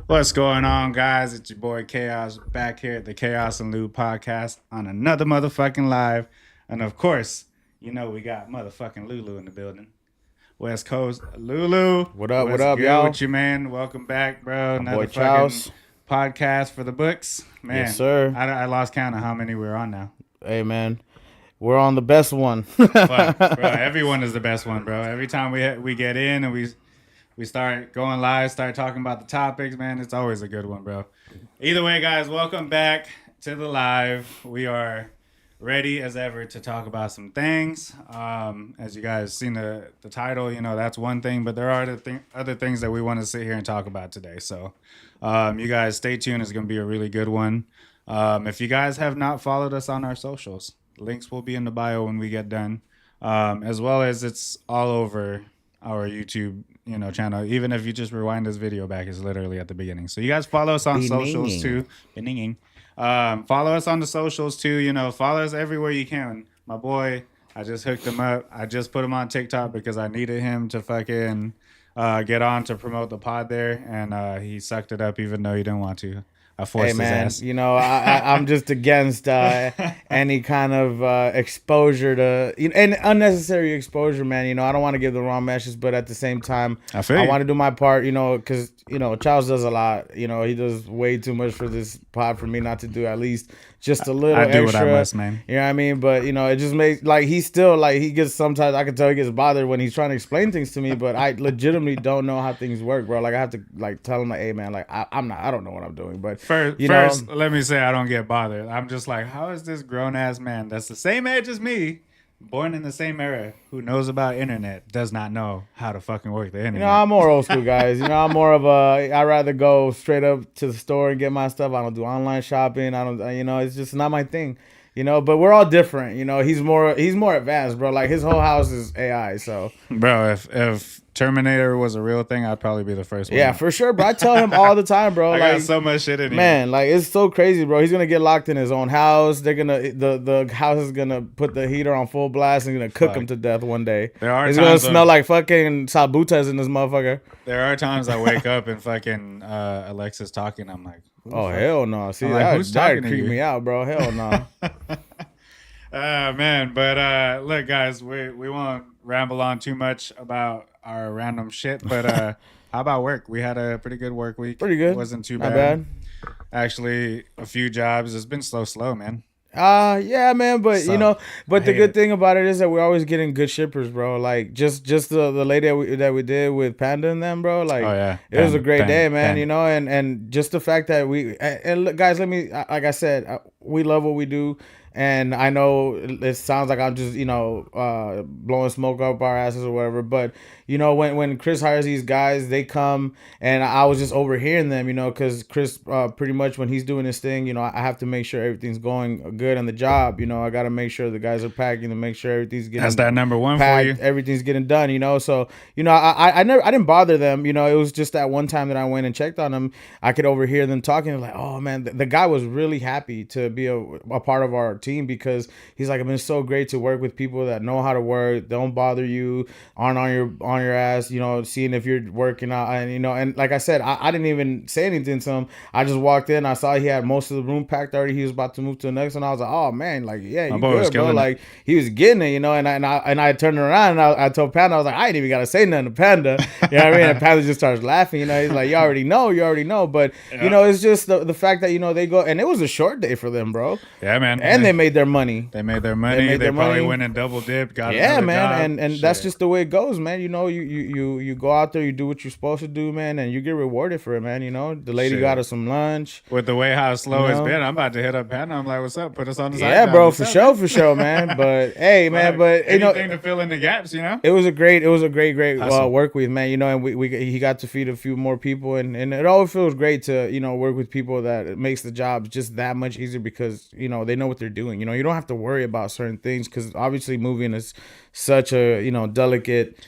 What's going on, guys? It's your boy Chaos back here at the Chaos and Lube podcast on another motherfucking live. And of course, we got motherfucking Lulu in the building. West Coast Lulu. What up? What What's up, good y'all? with you, man? Welcome back, bro. My boy Another fucking Charles. podcast for the books. Yes, Man, sir. I lost count of how many we're on now. Hey, man. We're on the best one. Fuck, bro. Everyone is the best one, bro. Every time we get in and we start going live, start talking about the topics, man, it's always a good one, bro. Either way, guys, welcome back to the live. We are ready as ever to talk about some things. As you guys seen the title, that's one thing, but there are other things that we want to sit here and talk about today. So you guys stay tuned. It's going to be a really good one. If you guys have not followed us on our socials, links will be in the bio when we get done, as well as it's all over our YouTube channel. Even if you just rewind this video back, it's literally at the beginning. So you guys follow us on socials too. Follow us on the socials too. Follow us everywhere you can. My boy, I just hooked him up. I just put him on TikTok because I needed him to fucking get on to promote the pod there, and he sucked it up even though he didn't want to. I forced Hey, man. his ass. I'm just against any kind of exposure to and unnecessary exposure, man. I don't want to give the wrong message, but at the same time, I want to do my part. Because Charles does a lot. He does way too much for this pod for me not to do at least just a little I do extra. what I must, man. You know what I mean? But it just makes he's still he gets sometimes I can tell he gets bothered when he's trying to explain things to me, but I legitimately don't know how things work, bro. I have to tell him hey, man, I don't know what I'm doing. But First, let me say I don't get bothered. I'm just like, how is this grown ass man that's the same age as me, born in the same era, who knows about internet, does not know how to fucking work the internet? I'm more old school, guys. I'm more of I'd rather go straight up to the store and get my stuff. I don't do online shopping. I don't, it's just not my thing. But we're all different. He's more advanced, bro. His whole house is AI. So, bro, if Terminator was a real thing, I'd probably be the first one. Yeah, for sure, bro. I tell him all the time, bro. I got so much shit in here. Man, it's so crazy, bro. He's gonna get locked in his own house. They're gonna the house is gonna put the heater on full blast and gonna cook him to death one day. It's gonna smell like fucking salbutas in this motherfucker. There are times I wake up and fucking Alexa's talking. I'm like, oh hell no! See, that creep me out, bro. Hell no. Man, but look, guys, we won't ramble on too much about our random shit, but how about work? We had a pretty good work week. Pretty good. It wasn't too Not bad. Actually, a few jobs. It's been slow, man. Yeah, man, but but the good thing about it is that we're always getting good shippers, bro. Just the lady that we did with Panda and them, bro. Oh yeah, it was a great day, man. And just the fact that and look, guys, let me like I said, we love what we do. And I know it sounds like I'm just, blowing smoke up our asses or whatever. But, when Chris hires these guys, they come and I was just overhearing them, because Chris pretty much when he's doing his thing, I have to make sure everything's going good on the job. I got to make sure the guys are packing to make sure everything's getting That's that number one packed, for you. everything's getting done, So, I didn't bother them. It was just that one time that I went and checked on them. I could overhear them talking like, oh, man, the guy was really happy to be a part of our team because he's like, it's been so great to work with people that know how to work, don't bother you, aren't on your ass, seeing if you're working out, and and like I said, I didn't even say anything to him. I just walked in, I saw he had most of the room packed already. He was about to move to the next one. I was like, oh man, yeah, you good, bro. He was getting it, and I turned around and I told Panda, I was like, I ain't even gotta say nothing to Panda. You know what I mean? And Panda just starts laughing. He's like, you already know. But it's just the fact that they go, and it was a short day for them, bro. Yeah, man. And they made their money. They probably went and double dipped. Yeah, man. And that's just the way it goes, man. You go out there, you do what you're supposed to do, man, and you get rewarded for it, man. The lady got us some lunch. With the way how slow it's been, I'm about to hit up Panda. I'm like, what's up? Put us on the side. Yeah, bro, for sure, man. But hey, man, but anything to fill in the gaps, It was a great work week, man. And he got to feed a few more people, and it always feels great to work with people that it makes the job just that much easier because they know what they're doing. You don't have to worry about certain things because obviously moving is such a delicate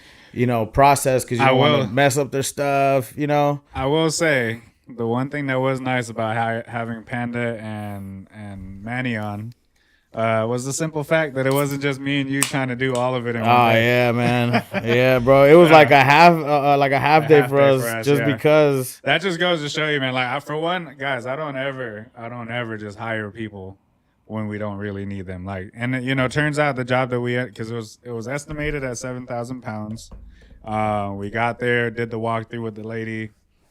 process because you don't want to mess up their stuff. I will say the one thing that was nice about having Panda and Manny on was the simple fact that it wasn't just me and you trying to do all of it in one Oh day. yeah, man. Yeah, bro. It was like a half day half for day us, for us, just yeah. because. That just goes to show you, man. Like for one, guys, I don't ever just hire people when we don't really need them. Like, and you know, turns out the job that we had, because it was estimated at 7,000 pounds. We got there, did the walkthrough with the lady,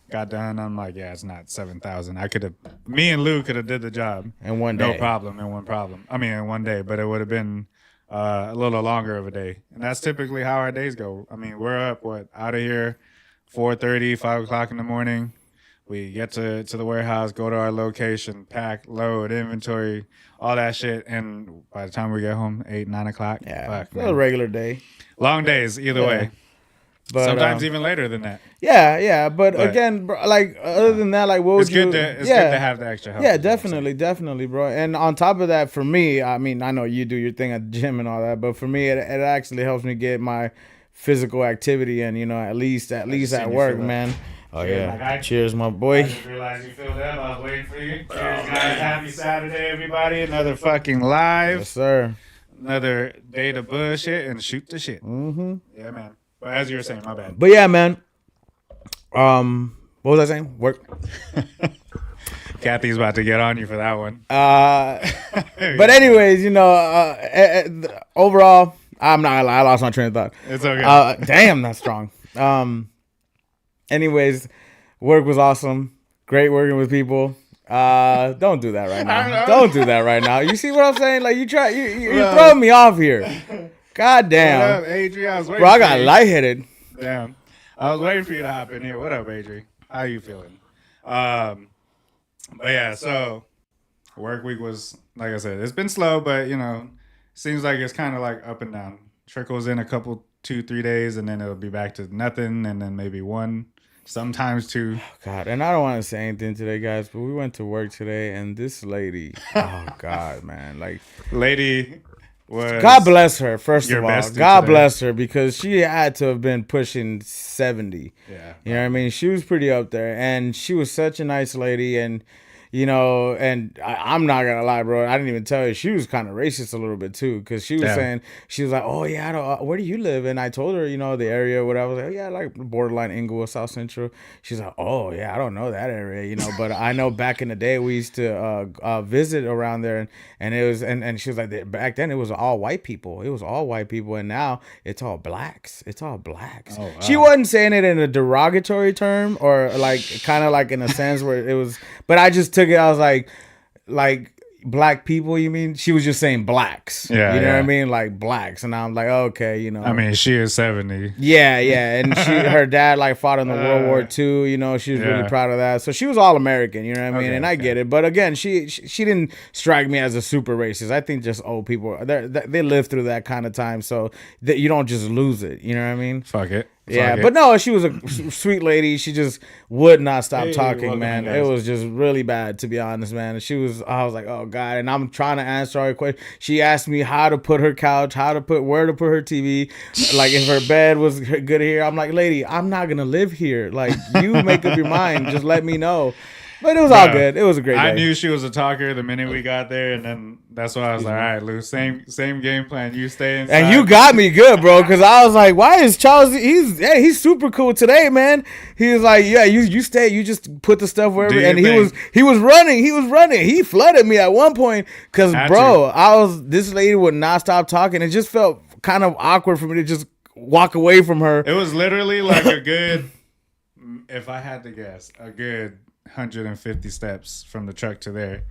got done. I'm like, yeah, it's not 7,000. I could have, me and Lou could have did the job In one no day. problem in one problem. I mean, in one day, but it would have been a little longer of a day. And that's typically how our days go. I mean, we're up out of here 4:30, 5 o'clock in the morning. We get to the warehouse, go to our location, pack, load, inventory, all that shit. And by the time we get home, 8, 9 o'clock, Yeah, fuck, it's man. a regular day. Long days, either way. But Sometimes even later than that. Yeah. But again, bro, like other than that, like what would It's you? good to have the extra help. Yeah, definitely, bro. And on top of that, for me, I mean, I know you do your thing at the gym and all that, but for me, it actually helps me get my physical activity and at least at work, man. Oh yeah. Cheers, my boy. I just realized you filled up. I was waiting for you. Cheers, guys. Happy Saturday, everybody. Another fucking live. Yes, sir. Another day to bullshit and shoot the shit. Mm-hmm. Yeah, man. But as you were saying, my bad. But yeah, man. What was I saying? Work. Kathy's about to get on you for that one. But anyways, overall, I'm not gonna lie, I lost my train of thought. It's okay. Damn, that's strong. Anyways, work was awesome. Great working with people. Don't do that right now. Don't do that right now. You see what I'm saying? Like you're throwing me off here. God damn. What up, Adri? I was waiting Bro, I got lightheaded. Damn. I was waiting for you to hop in here. What up, Adri? How you feeling? But yeah, so work week was, like I said, it's been slow, but seems like it's kind of like up and down. Trickles in a couple, 2-3 days, and then it'll be back to nothing, and then maybe one, sometimes two. God, and I don't want to say anything today, guys, but we went to work today, and this lady, oh God, man, like lady was. God bless her. First of all, God today. Bless her, because she had to have been pushing 70. Yeah, you know what I mean. She was pretty up there, and she was such a nice lady, and. And I'm not gonna lie, bro. I didn't even tell her. She was kind of racist a little bit too, because she was saying, she was like, "Oh yeah, I don't, where do you live?" And I told her, the area, whatever. I was like, "Oh, yeah, like borderline Inglewood, South Central." She's like, "Oh yeah, I don't know that area, but I know back in the day we used to visit around there, and it was, and she was like, back then it was all white people. It was all white people, and now it's all blacks. It's all blacks." Oh, wow. She wasn't saying it in a derogatory term or like kind of like in a sense where it was, but I just took it. I was like black people, you mean? She was just saying blacks. Yeah. You know what I mean? Like blacks. And I'm like, okay, I mean, she is 70. Yeah. And her dad like fought in the World War II, she was really proud of that. So she was all American, you know what I mean? And I get it. But again, she didn't strike me as a super racist. I think just old people, they live through that kind of time, so that you don't just lose it, you know what I mean? Fuck it. But no, she was a sweet lady. She just would not stop talking, man. It was just really bad, to be honest, man. I was like, oh God. And I'm trying to answer all her questions. She asked me how to put her couch, where to put her TV, like if her bed was good here. I'm like, lady, I'm not gonna live here. Like, you make up your mind. Just let me know. But it was all good. It was a great day. I knew she was a talker the minute we got there, and then that's why I was like, all right, Lou, same game plan. You stay inside. And you got me good, bro, because I was like, why is Charles, he's super cool today, man. He was like, yeah, you stay, you just put the stuff wherever. And he was running. He flooded me at one point because, bro, this lady would not stop talking. It just felt kind of awkward for me to just walk away from her. It was literally like a good, if I had to guess, a good 150 steps from the truck to there.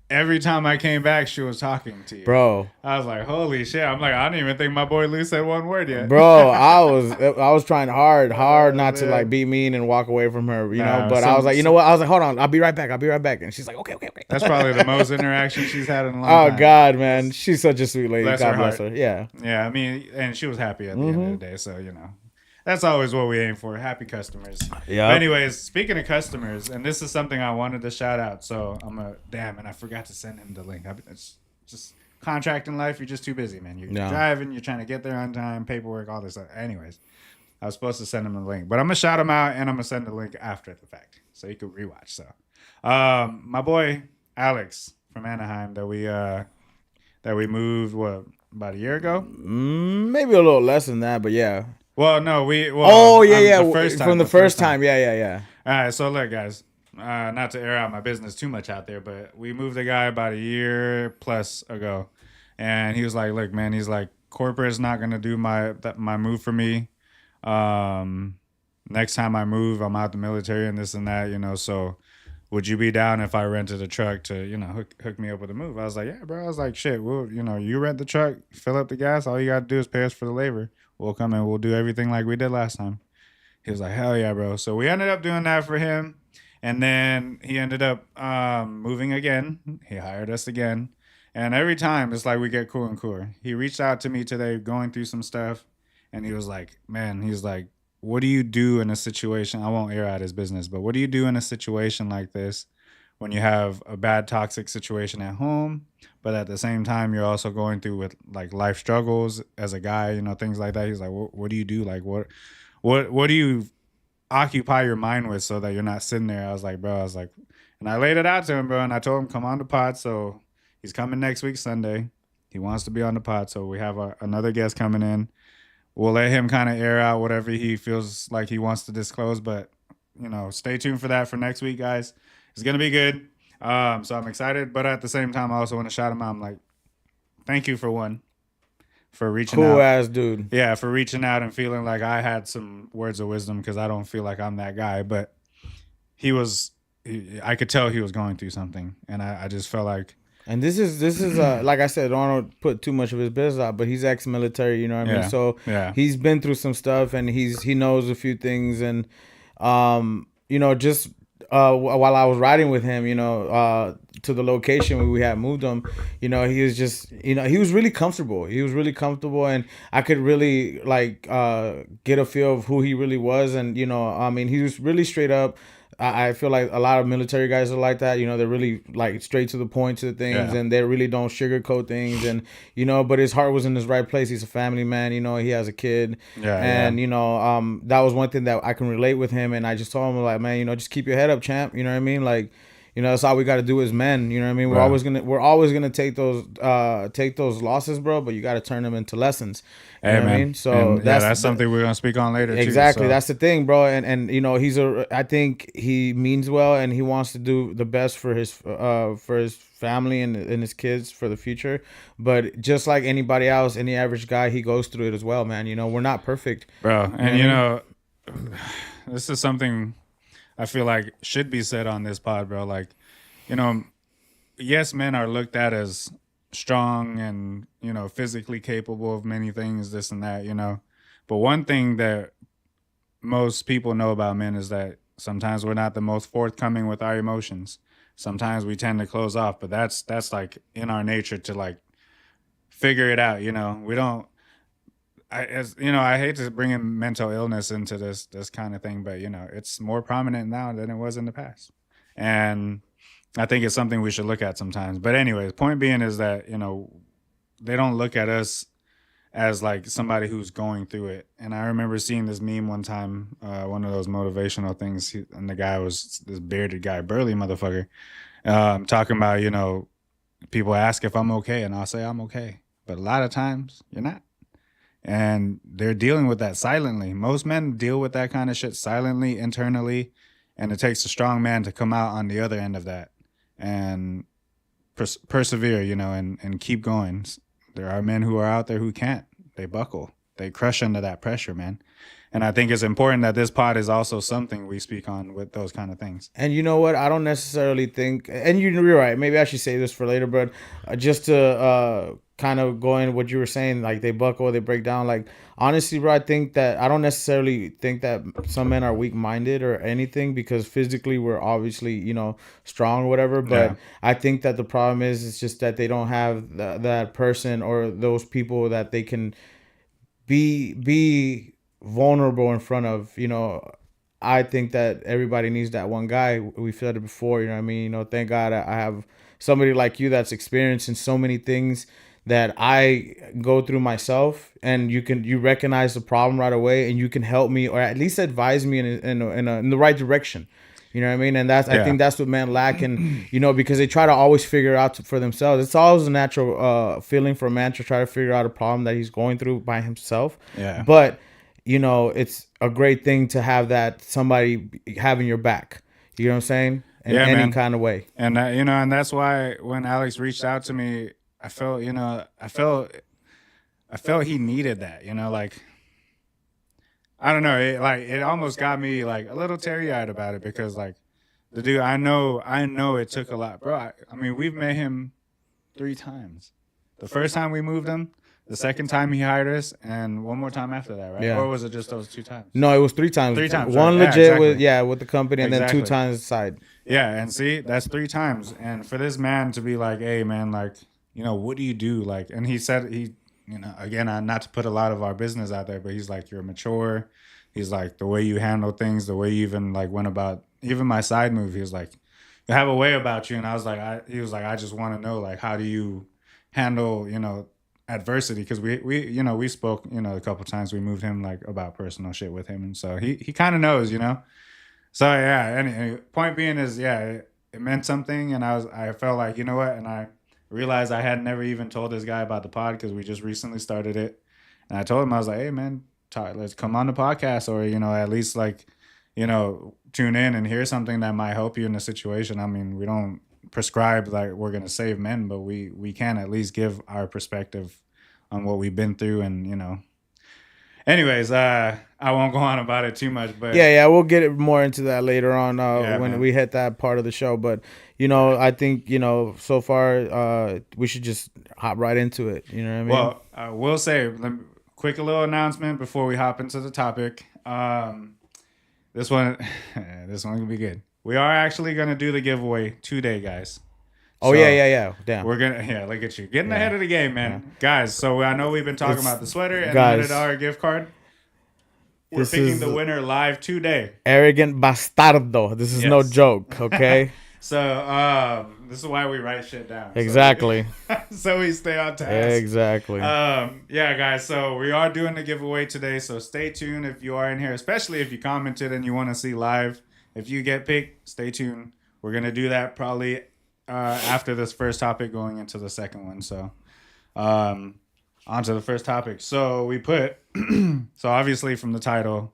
Every time I came back, she was talking to you, bro. I was like, holy shit. I'm like, I don't even think my boy Lou said one word yet, bro. I was trying hard not to like be mean and walk away from her, but I was like, you know what, I was like, hold on, I'll be right back, and she's like, okay. That's probably the most interaction she's had in a long time. Oh God, man, she's such a sweet lady. God bless her. Yeah, I mean, and she was happy at the end of the day, so that's always what we aim for. Happy customers. Yeah. Anyways, speaking of customers, and this is something I wanted to shout out. So and I forgot to send him the link. It's just contracting life. You're just too busy, man. You're driving. You're trying to get there on time, paperwork, all this stuff. Anyways, I was supposed to send him the link, but I'm gonna shout him out, and I'm gonna send the link after the fact, so you can rewatch. So, my boy Alex from Anaheim that that we moved what about a year ago. Maybe a little less than that, but yeah. Well, no, we Oh yeah, the first from time, the first time. Yeah, yeah, yeah. All right, so look, guys, not to air out my business too much out there, but we moved a guy about a year plus ago, and he was like, "Look, man, he's like, corporate's not gonna do my move for me. Um, next time I move, I'm out the military and this and that, you know. So, would you be down if I rented a truck to, you know, hook me up with a move?" I was like, "Yeah, bro." I was like, "Shit, well, you know, you rent the truck, fill up the gas. All you gotta do is pay us for the labor. We'll come and we'll do everything like we did last time." He was like, "Hell yeah, bro." So we ended up doing that for him. And then he ended up moving again. He hired us again. And every time it's like we get cooler and cooler. He reached out to me today going through some stuff. And he was like, man, he's like, what do you do in a situation? I won't air out his business, but what do you do in a situation like this when you have a bad toxic situation at home, but at the same time you're also going through with like life struggles as a guy, you know, things like that. He's like, what do you do? Like what do you occupy your mind with so that you're not sitting there? I was like, bro, I was like, and I laid it out to him, bro, and I told him, come on the pod. So he's coming next week, Sunday. He wants to be on the pod. So we have another guest coming in. We'll let him kind of air out whatever he feels like he wants to disclose. But, you know, stay tuned for that for next week, guys. It's going to be good. So I'm excited. But at the same time, I also want to shout him out. I'm like, thank you for reaching Cool out. ass dude. Yeah, for reaching out and feeling like I had some words of wisdom because I don't feel like I'm that guy. But I could tell he was going through something. And I just felt like, And this is like I said, I don't want to put too much of his business out, but he's ex-military, you know what I mean? yeah, So yeah, he's been through some stuff, and he knows a few things, and you know, just while I was riding with him, you know, to the location where we had moved him, you know, he was just, you know, he was really comfortable. He was really comfortable, and I could really like get a feel of who he really was, and you know, I mean, he was really straight up. I feel like a lot of military guys are like that. You know, they're really like straight to the point to the things, yeah, and they really don't sugarcoat things. And you know, but his heart was in his right place. He's a family man. You know, he has a kid, yeah, yeah. and you know, that was one thing that I can relate with him. And I just told him like, man, you know, just keep your head up, champ. You know what I mean? Like, you know, that's all we got to do as men. You know what I mean? Bro. We're always gonna take those losses, bro. But you got to turn them into lessons. You Hey, know what I man. mean? So And yeah, that's something we're going to speak on later, too. exactly, So, that's the thing, bro. And you know, I think he means well, and he wants to do the best for his family and his kids for the future. But just like anybody else, any average guy, he goes through it as well, man. You know, we're not perfect. bro, You know what and I you mean? know, this is something I feel like should be said on this pod, bro. Like, you know, yes, men are looked at as strong and, you know, physically capable of many things, this and that, you know. But one thing that most people know about men is that sometimes we're not the most forthcoming with our emotions. Sometimes we tend to close off, but that's like in our nature to like figure it out, you know. We don't as you know, I hate to bring in mental illness into this kind of thing, but you know, it's more prominent now than it was in the past. And I think it's something we should look at sometimes. But anyways, point being is that, you know, they don't look at us as like somebody who's going through it. And I remember seeing this meme one time, one of those motivational things, and the guy was this bearded guy, burly motherfucker, talking about, you know, people ask if I'm okay, and I'll say I'm okay. But a lot of times you're not. And they're dealing with that silently. Most men deal with that kind of shit silently, internally, and it takes a strong man to come out on the other end of that and persevere, you know, and keep going. There are men who are out there who can't. They buckle. They crush under that pressure, man. And I think it's important that this pod is also something we speak on with those kind of things. And you know what? I don't necessarily think, and you're right. Maybe I should say this for later, but just to kind of go in what you were saying, like they buckle, they break down. Like honestly, bro, I think that I don't necessarily think that some men are weak minded or anything because physically we're obviously, you know, strong or whatever. Yeah. But I think that the problem is it's just that they don't have that person or those people that they can be vulnerable in front of. You know, I think that everybody needs that one guy. We said it before, you know what I mean? You know, thank God I have somebody like you that's experienced in so many things that I go through myself, and you recognize the problem right away, and you can help me or at least advise me in the right direction. You know what I mean? And that's I Yeah. think that's what men lack, and because they try to always figure out for themselves. It's always a natural feeling for a man to try to figure out a problem that he's going through by himself. Yeah. But it's a great thing to have that somebody having your back. You know what I'm saying? In Yeah, any man. kind of way. And and that's why when Alex reached out to me, I felt, I felt he needed that, like I don't know, it almost got me like a little teary-eyed about it because like the dude, I know it took a lot, bro. I mean, we've met him 3 times. The first time we moved him, the second time he hired us, and one more time after that, right? Yeah. Or was it just those 2 times? No, it was 3 times. 3 times. One right? legit exactly. with the company, and then 2 times side. Yeah, and see, that's 3 times. And for this man to be like, hey, man, like, what do you do? Like, and he said, again, not to put a lot of our business out there, but he's like, you're mature. He's like, the way you handle things, the way you even like went about, even my side move, he was like, you have a way about you. And I was like, he was like, I just want to know, like, how do you handle, adversity? Because we spoke, a couple times. We moved him like about personal shit with him. And so he kind of knows, So yeah, and point being is, yeah, it meant something, and I felt like, you know what, and I realized I had never even told this guy about the pod because we just recently started it, and I told him, I was like, hey man, let's come on the podcast, or at least like, tune in and hear something that might help you in the situation. I mean, we don't prescribe like we're gonna save men, but we can at least give our perspective on what we've been through, and Anyways, I won't go on about it too much, but yeah, we'll get it more into that later on when man. we hit that part of the show. But I think so far we should just hop right into it. You know what I mean? Well, I will say, quick little announcement before we hop into the topic. This one gonna be good. We are actually gonna do the giveaway today, guys. Oh, so yeah. Damn. We're gonna look at you getting ahead of the game, man. Guys, so I know we've been talking about the sweater and the $100 gift card. We're picking the winner live today. Arrogant bastardo. This is no joke, okay? So this is why we write shit down. Exactly. So we stay on task. Exactly. Yeah, guys. So we are doing the giveaway today. So stay tuned if you are in here, especially if you commented and you want to see live. If you get picked, stay tuned. We're gonna do that probably after this first topic, going into the second one. So on to the first topic. So we put so obviously from the title,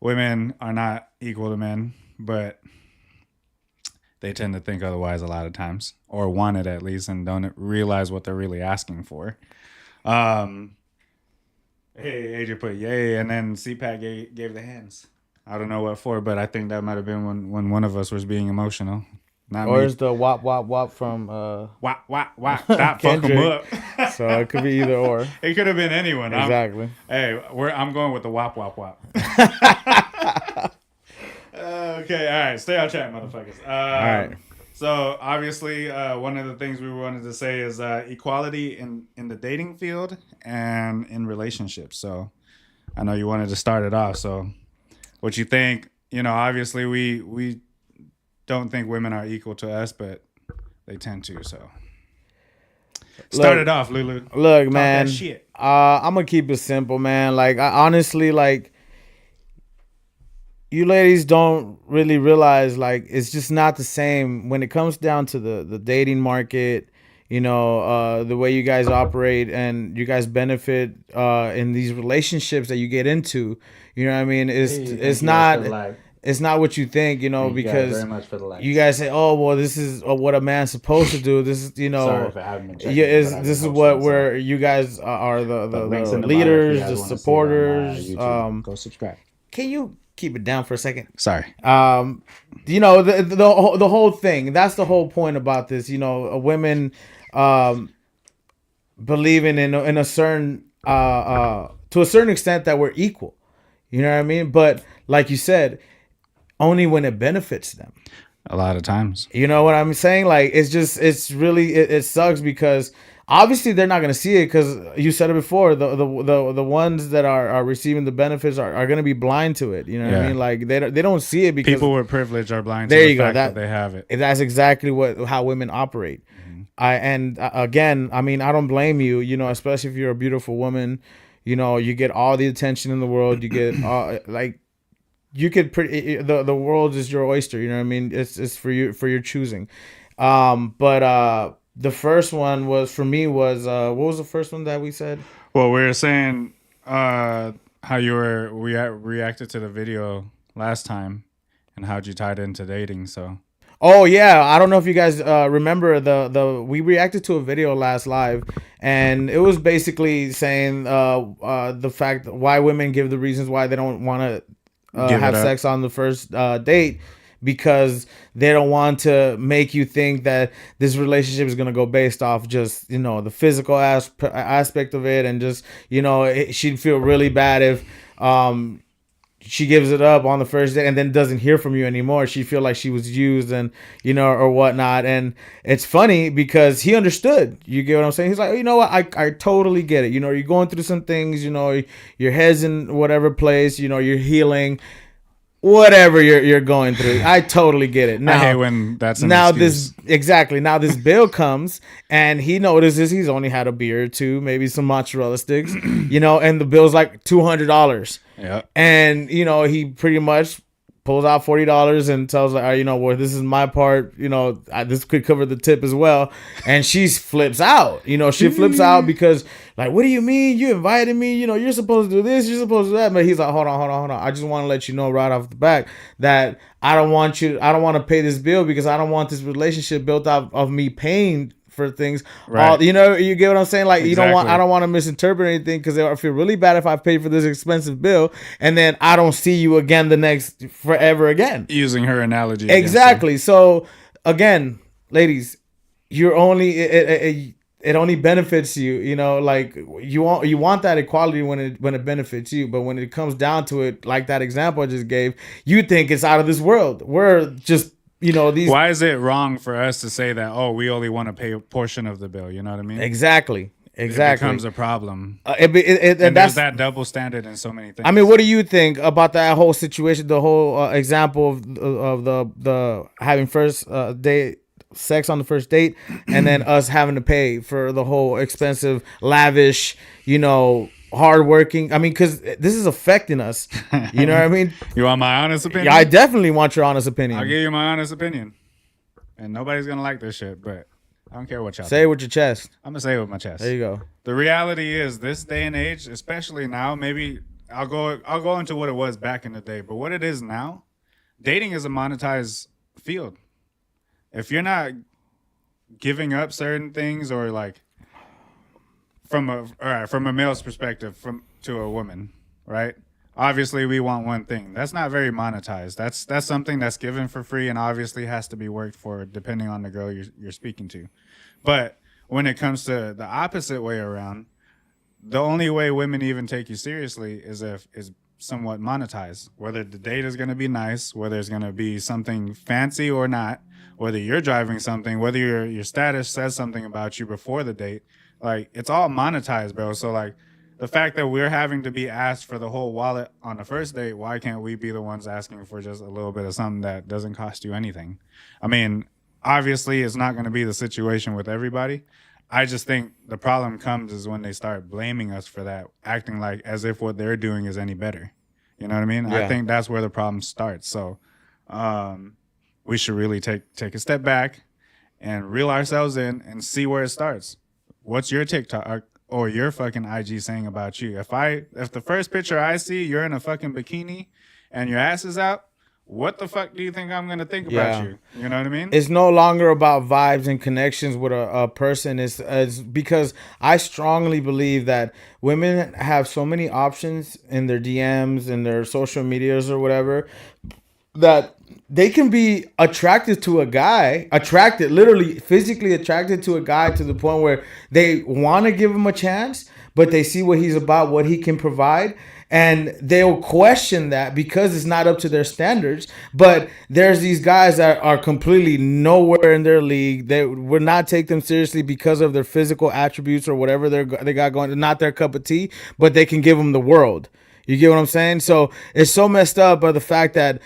women are not equal to men, but they tend to think otherwise a lot of times, or want it at least, and don't realize what they're really asking for. Hey, AJ put yay, and then CPAC gave the hands. I don't know what for, but I think that might have been when one of us was being emotional. Not or me. is the wop wop wop from wop wop wop? Stop fuck them up. So it could be either or. It could have been anyone. Exactly. I'm going with the wop wop wop. Okay, all right. Stay on chat, motherfuckers. All right. So obviously, one of the things we wanted to say is equality in the dating field and in relationships. So I know you wanted to start it off. So what you think? Obviously we don't think women are equal to us, but they tend to. So start it off, Lulu. Look, Talk man. that shit. I'm gonna keep it simple, man. Like honestly, like you ladies don't really realize, like, it's just not the same when it comes down to the dating market. The way you guys operate and you guys benefit in these relationships that you get into. You know what I mean? It's not what you think, because very much for the likes. You guys say, "Oh, well, this is what a man's supposed to do." This is, Sorry if I haven't been checking, this is what where you guys are the leaders, the supporters. Go subscribe. Can you keep it down for a second? Sorry. The whole thing. That's the whole point about this. Women believing in a certain to a certain extent that we're equal. You know what I mean? But like you said, only when it benefits them. A lot of times. You know what I'm saying? Like it's really it sucks because obviously they're not gonna see it because you said it before. The ones that are receiving the benefits are gonna be blind to it. You know what I mean? Like they don't see it because people with privilege are blind to the fact that they have it. That's exactly how women operate. Again, I mean, I don't blame you. Especially if you're a beautiful woman. You get all the attention in the world. You get you could the world is your oyster. You know what I mean? It's for you, for your choosing. But the first one was for me was what was the first one that we said? Well, we were saying how you were reacted to the video last time, and how'd you tie it into dating. So Oh yeah, I don't know if you guys remember the we reacted to a video last live, and it was basically saying the fact why women give the reasons why they don't want to give it have up. sex on the first date, because they don't want to make you think that this relationship is gonna go based off just, you know, the physical aspect of it, and just, you know, she'd feel really bad if she gives it up on the first day and then doesn't hear from you anymore. She feel like she was used, and, you know, or whatnot. And it's funny because he understood. You get what I'm saying? He's like, you know what? I totally get it. You know, you're going through some things, you know, your head's in whatever place, you know, you're healing, whatever you're going through. I totally get it. Now, I hate when that's an now excuse. now this bill comes, and he notices he's only had a beer or two, maybe some mozzarella sticks, you know, and the bill's like $200. Yeah. And, you know, he pretty much pulls out $40 and tells her, you know, well, this is my part, you know, this could cover the tip as well. And she flips out, you know, she flips out because, like, what do you mean? You invited me, you know, you're supposed to do this, you're supposed to do that. But he's like, hold on. I just want to let you know right off the back that I don't want to pay this bill, because I don't want this relationship built out of me paying for things. Right. You know, you get what I'm saying? Like, Exactly. I don't want to misinterpret anything, because I feel really bad if I pay for this expensive bill and then I don't see you again forever again. Using her analogy. against Exactly. So again, ladies, you're only it only benefits you. You know, like, you want that equality when it benefits you, but when it comes down to it, like that example I just gave, you think it's out of this world. We're just, you know, these. Why is it wrong for us to say that, oh, we only want to pay a portion of the bill? You know what I mean? Exactly. It becomes a problem. And And that's there's that double standard in so many things. I mean, what do you think about that whole situation? The whole example of the having first date sex on the first date, and then us having to pay for the whole expensive, lavish, you know, hardworking. I mean, because this is affecting us. You know what I mean? You want my honest opinion? Yeah, I definitely want your honest opinion. I'll give you my honest opinion. And nobody's gonna like this shit, but I don't care what y'all Say it with your chest. I'm gonna say it with my chest. There you go. The reality is, this day and age, especially now, maybe I'll go into what it was back in the day, but what it is now, dating is a monetized field. If you're not giving up certain things, or like from a male's perspective to a woman, right? Obviously, we want one thing. That's not very monetized. That's something that's given for free, and obviously has to be worked for, depending on the girl you're speaking to. But when it comes to the opposite way around, the only way women even take you seriously is somewhat monetized. Whether the date is going to be nice, whether it's going to be something fancy or not, whether you're driving something, whether your status says something about you before the date, like, it's all monetized, bro. So, like, the fact that we're having to be asked for the whole wallet on the first date, why can't we be the ones asking for just a little bit of something that doesn't cost you anything? I mean, obviously, it's not going to be the situation with everybody. I just think the problem comes is when they start blaming us for that, acting like as if what they're doing is any better. You know what I mean? Yeah. I think that's where the problem starts. So we should really take a step back and reel ourselves in and see where it starts. What's your TikTok or your fucking IG saying about you? If the first picture I see, you're in a fucking bikini and your ass is out, what the fuck do you think I'm gonna think about you? You know what I mean? It's no longer about vibes and connections with a person. It's because I strongly believe that women have so many options in their DMs and their social medias or whatever, that they can be attracted to a guy, literally physically attracted to a guy, to the point where they want to give him a chance, but they see what he's about, what he can provide, and they'll question that because it's not up to their standards. But there's these guys that are completely nowhere in their league. They would not take them seriously because of their physical attributes or whatever they got going. Not their cup of tea, but they can give them the world. You get what I'm saying? So it's so messed up by the fact that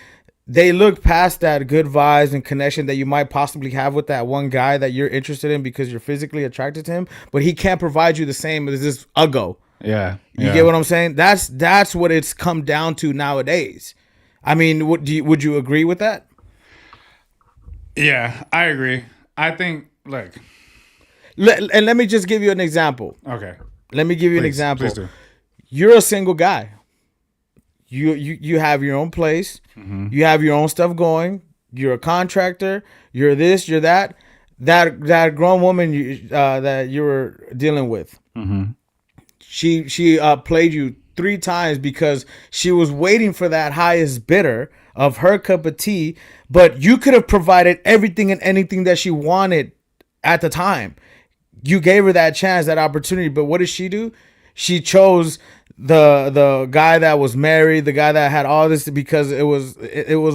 they look past that good vibes and connection that you might possibly have with that one guy that you're interested in because you're physically attracted to him, but he can't provide you the same as this uggo. Yeah. You get what I'm saying? That's what it's come down to nowadays. I mean, would you agree with that? Yeah, I agree. I think, look, And let me just give you an example. okay, Let me give you an please example. do. You're a single guy. You have your own place. Mm-hmm. You have your own stuff going. You're a contractor. You're this. You're that. That grown woman that you were dealing with. Mm-hmm. She played you 3 times because she was waiting for that highest bidder of her cup of tea. But you could have provided everything and anything that she wanted at the time. You gave her that chance, that opportunity. But what did she do? She chose the guy that was married, the guy that had all this because it was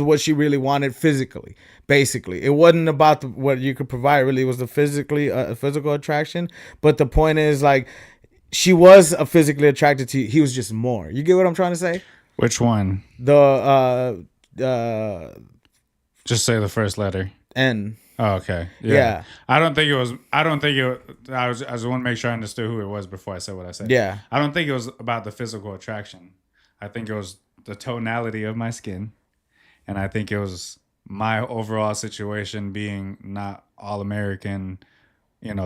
what she really wanted physically. Basically, it wasn't about what you could provide. Really, it was the physical attraction. But the point is, like, she was physically attracted to you. He was just more. You get what I'm trying to say? Which one? The Just say the first letter. N. Oh, okay. Yeah. I don't think it was. I don't think it. I just want to make sure I understood who it was before I said what I said. Yeah. I don't think it was about the physical attraction. I think it was the tonality of my skin, and I think it was my overall situation being not all American,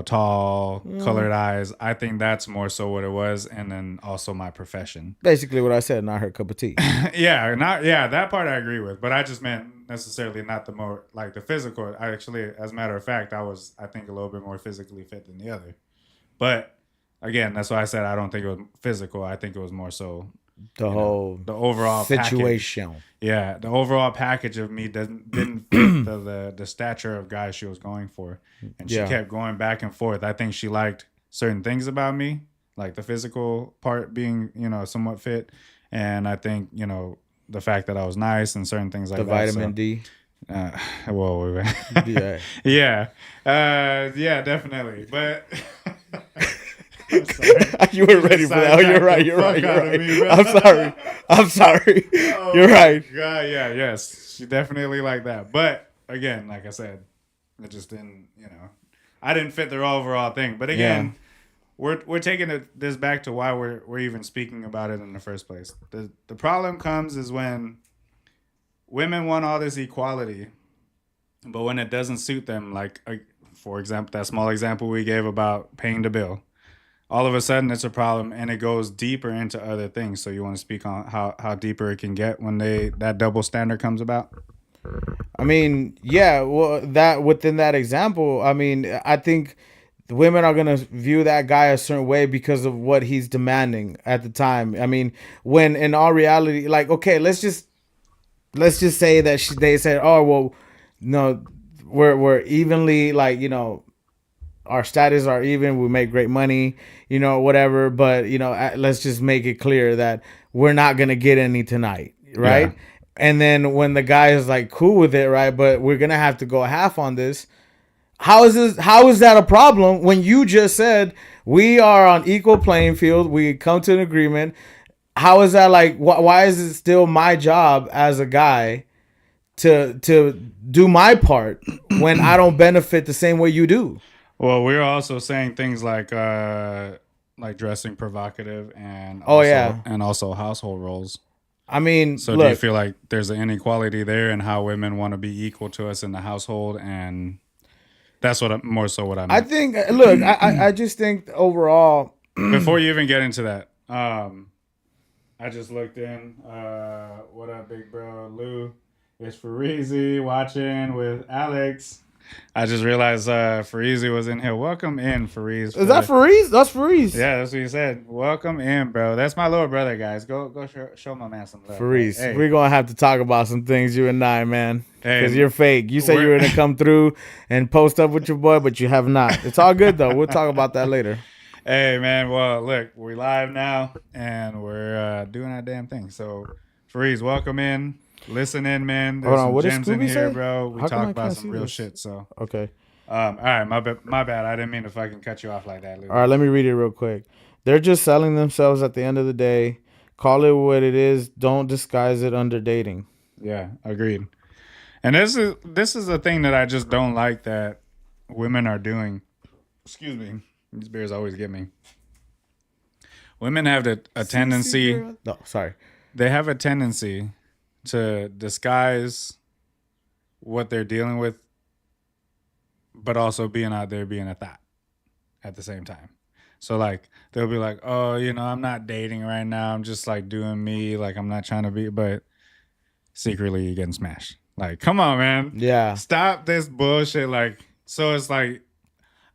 tall, colored eyes. I think that's more so what it was, and then also my profession. Basically, what I said, not her cup of tea. That part I agree with, but I just meant necessarily not the more like the physical. I actually, as a matter of fact, I think a little bit more physically fit than the other. But again, that's why I said I don't think it was physical. I think it was more so The whole the overall situation. Package. Yeah, the overall package of me didn't fit the stature of guys she was going for, and she kept going back and forth. I think she liked certain things about me, like the physical part being somewhat fit, and I think the fact that I was nice and certain things like the that. vitamin D. Well, Yeah. yeah, definitely. But you were ready for that. Oh, you're right. You're right. You're right. Me, I'm sorry. I'm sorry. Oh, you're right. God, yeah, yes, she definitely like that. But again, like I said, it just didn't. I didn't fit their overall thing. But again. Yeah. We're taking this back to why we're even speaking about it in the first place. The problem comes is when women want all this equality, but when it doesn't suit them, like for example, that small example we gave about paying the bill, all of a sudden it's a problem and it goes deeper into other things. So you want to speak on how deeper it can get when that double standard comes about? I mean, yeah, well, that within that example, I mean, I think the women are going to view that guy a certain way because of what he's demanding at the time. I mean, when in all reality, like, okay, let's just say that they said, oh, well, no, we're evenly, like, our status are even. We make great money, whatever. But, let's just make it clear that we're not going to get any tonight. Right. Yeah. And then when the guy is like cool with it. Right. But we're going to have to go half on this. How is that a problem when you just said we are on equal playing field? We come to an agreement. How is that like? Why is it still my job as a guy to do my part when I don't benefit the same way you do? Well, we're also saying things like dressing provocative and also household roles. I mean, so do you feel like there's an inequality there in how women want to be equal to us in the household and that's what I meant. I think. Look, I just think overall. Before you even get into that, I just looked in. What up, big bro? Lou, it's Farizi watching with Alex. I just realized Farizi was in here. Welcome in, Fariz. Is that Fariz? That's Fariz. Yeah, that's what he said. Welcome in, bro. That's my little brother, guys. Go show my man some love. Fariz, hey. We're going to have to talk about some things, you and I, man. Because you're fake. You said you were going to come through and post up with your boy, but you have not. It's all good, though. We'll talk about that later. Hey, man. Well, look, we're live now, and we're doing our damn thing. So, Fariz, welcome in. Listen in, man. There's some gems in here, bro. We talk about some real shit. So okay. All right, my bad. I didn't mean to fucking cut you off like that, Lou. All right, let me read it real quick. They're just selling themselves at the end of the day. Call it what it is. Don't disguise it under dating. Yeah, agreed. And this is a thing that I just don't like that women are doing. Excuse me. These beers always get me. Women have a tendency. No, sorry. They have a tendency to disguise what they're dealing with, but also being out there being a thought at the same time. So like they'll be like, "Oh, I'm not dating right now. I'm just like doing me. Like I'm not trying to be," but secretly you're getting smashed. Like, come on, man. Yeah. Stop this bullshit. Like, so it's like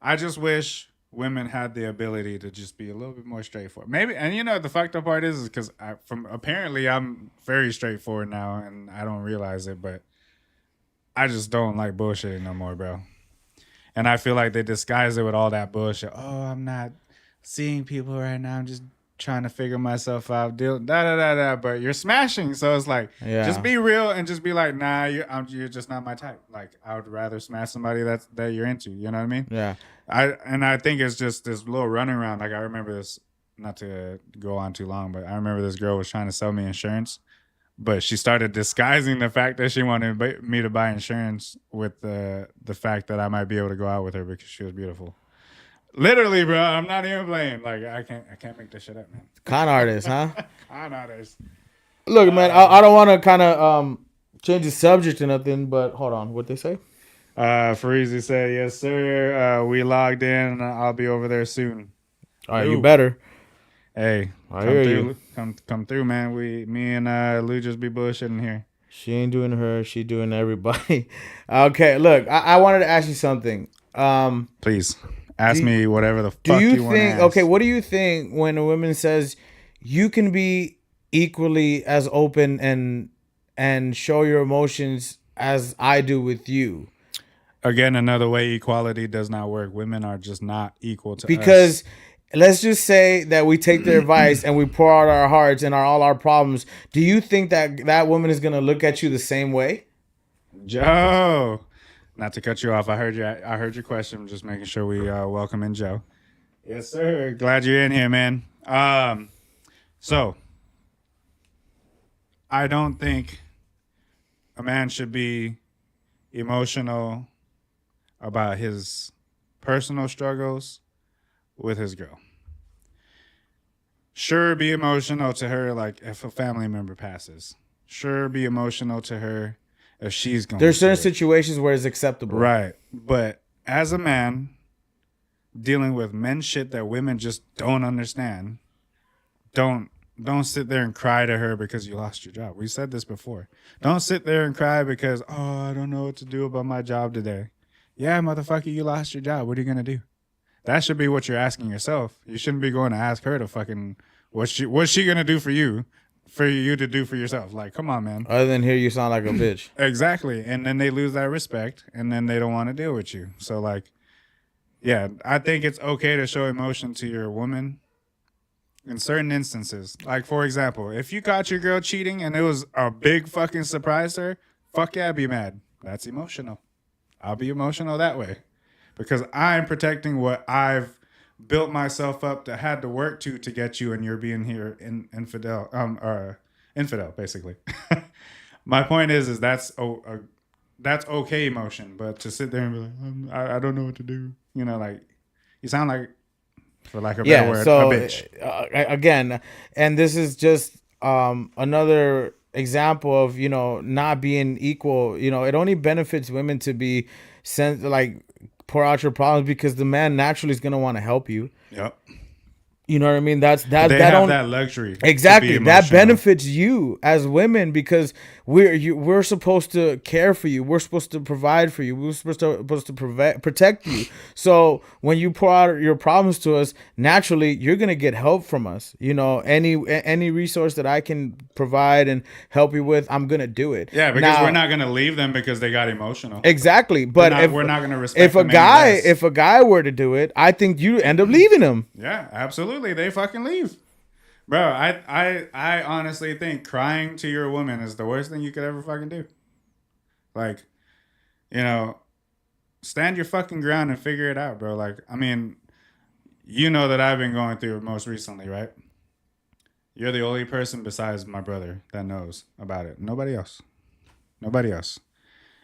I just wish women had the ability to just be a little bit more straightforward. Maybe, and the fucked up part is because from apparently I'm very straightforward now, and I don't realize it, but I just don't like bullshitting no more, bro. And I feel like they disguise it with all that bullshit. Oh, I'm not seeing people right now. I'm just trying to figure myself out. Deal da da da da. But you're smashing, so it's like just Yeah. be real and just be like, nah, you're just not my type. Like I would rather smash somebody that you're into. You know what I mean? Yeah. I think it's just this little running around. Like I remember this. Not to go on too long, but I remember this girl was trying to sell me insurance, but she started disguising the fact that she wanted me to buy insurance with the fact that I might be able to go out with her because she was beautiful. Literally, bro. I'm not even playing. Like I can't make this shit up, man. Con artist, huh? Con artist. Look, man, I don't want to kind of change the subject or nothing, but hold on. What they say? Farizi said, "Yes, sir. We logged in. I'll be over there soon." All right, you Lou. better. Hey, I come hear through. you. Come through, man. Me and Lou just be bullshitting here. She ain't doing her. She doing everybody. Okay, look, I wanted to ask you something. Please ask Do- me whatever the Do fuck you want to think? ask. Okay, what do you think when a woman says you can be equally as open and show your emotions as I do with you? Again, another way equality does not work. Women are just not equal to us. Because let's just say that we take their advice and we pour out our hearts and all our problems. Do you think that that woman is gonna look at you the same way? Joe, not to cut you off. I heard your question. Just making sure we welcome in Joe. Yes, sir. Glad you're in here, man. So I don't think a man should be emotional about his personal struggles with his girl. Sure, be emotional to her, like if a family member passes. Sure, be emotional to her if she's going. There's certain through it. situations where it's acceptable. Right. But as a man dealing with men shit that women just don't understand, don't sit there and cry to her because you lost your job. We said this before. Don't sit there and cry because, oh, I don't know what to do about my job today. Yeah, motherfucker, you lost your job. What are you gonna do? That should be what you're asking yourself. You shouldn't be going to ask her to fucking what's she gonna do for you to do for yourself. Like, come on, man. Other than here, you sound like a bitch. Exactly. And then they lose that respect and then they don't want to deal with you. So like, yeah, I think it's okay to show emotion to your woman in certain instances. Like, for example, if you caught your girl cheating and it was a big fucking surprise to her, fuck yeah, be mad. That's emotional. I'll be emotional that way because I'm protecting what I've built myself up to had to work to get you, and you're being here infidel basically. My point is that's that's okay emotion, but to sit there and be like I don't know what to do, like you sound like, for lack of a better word, so a bitch. Again, and this is just another example of not being equal. It only benefits women to be sent like pour out your problems because the man naturally is gonna want to help you. Yep. You know what I mean? They have that luxury. Exactly. That benefits you as women because we're supposed to care for you. We're supposed to provide for you. We're supposed to protect you. So when you pour out your problems to us, naturally you're gonna get help from us. Any resource that I can provide and help you with, I'm gonna do it. Yeah, because we're not gonna leave them because they got emotional. Exactly. But we're not gonna respect them if a guy were to do it, I think you end up leaving him. Yeah, absolutely. They fucking leave. Bro, I honestly think crying to your woman is the worst thing you could ever fucking do. Like, stand your fucking ground and figure it out, bro. Like, I mean, that I've been going through it most recently, right? You're the only person besides my brother that knows about it. Nobody else. Nobody else.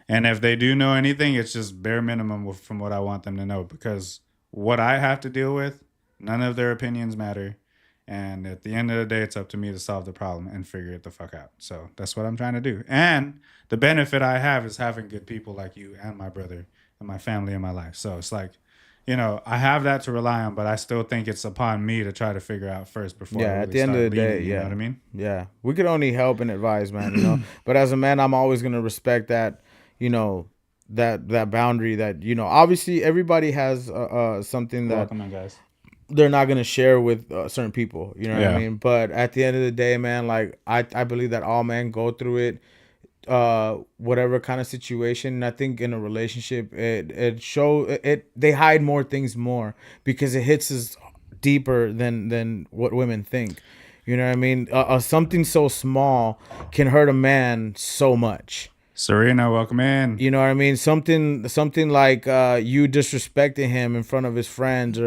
And if they do know anything, it's just bare minimum from what I want them to know, because what I have to deal with, none of their opinions matter. And at the end of the day, it's up to me to solve the problem and figure it the fuck out. So that's what I'm trying to do. And the benefit I have is having good people like you and my brother and my family in my life. So it's like, I have that to rely on, but I still think it's upon me to try to figure out first before I really at the end start of the leading, day, you know what I mean? Yeah. We could only help and advise, man, But as a man, I'm always going to respect that, that boundary that, obviously everybody has something that Welcome in, guys. they're not going to share with certain people, you know what I Yeah. mean? But at the end of the day, man, like I believe that all men go through it, whatever kind of situation. And I think in a relationship, they hide more things more because it hits us deeper than what women think. You know what I mean? Something so small can hurt a man so much. Serena, welcome in. You know what I mean? Something like you disrespecting him in front of his friends,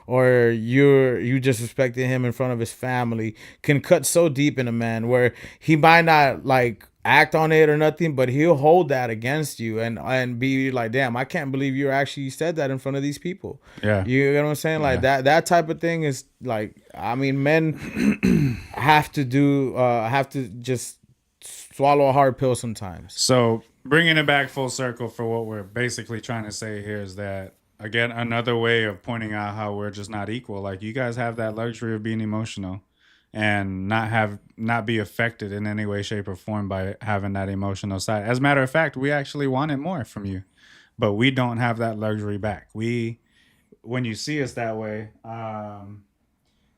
or you disrespecting him in front of his family can cut so deep in a man where he might not like act on it or nothing, but he'll hold that against you and be like, damn, I can't believe you actually said that in front of these people. Yeah. You know what I'm saying? Like that type of thing is like, I mean, men have to just swallow a hard pill sometimes. So bringing it back full circle for what we're basically trying to say here is that, again, another way of pointing out how we're just not equal. Like, you guys have that luxury of being emotional and not be affected in any way, shape, or form by having that emotional side. As a matter of fact, we actually wanted more from you, but we don't have that luxury back. When you see us that way,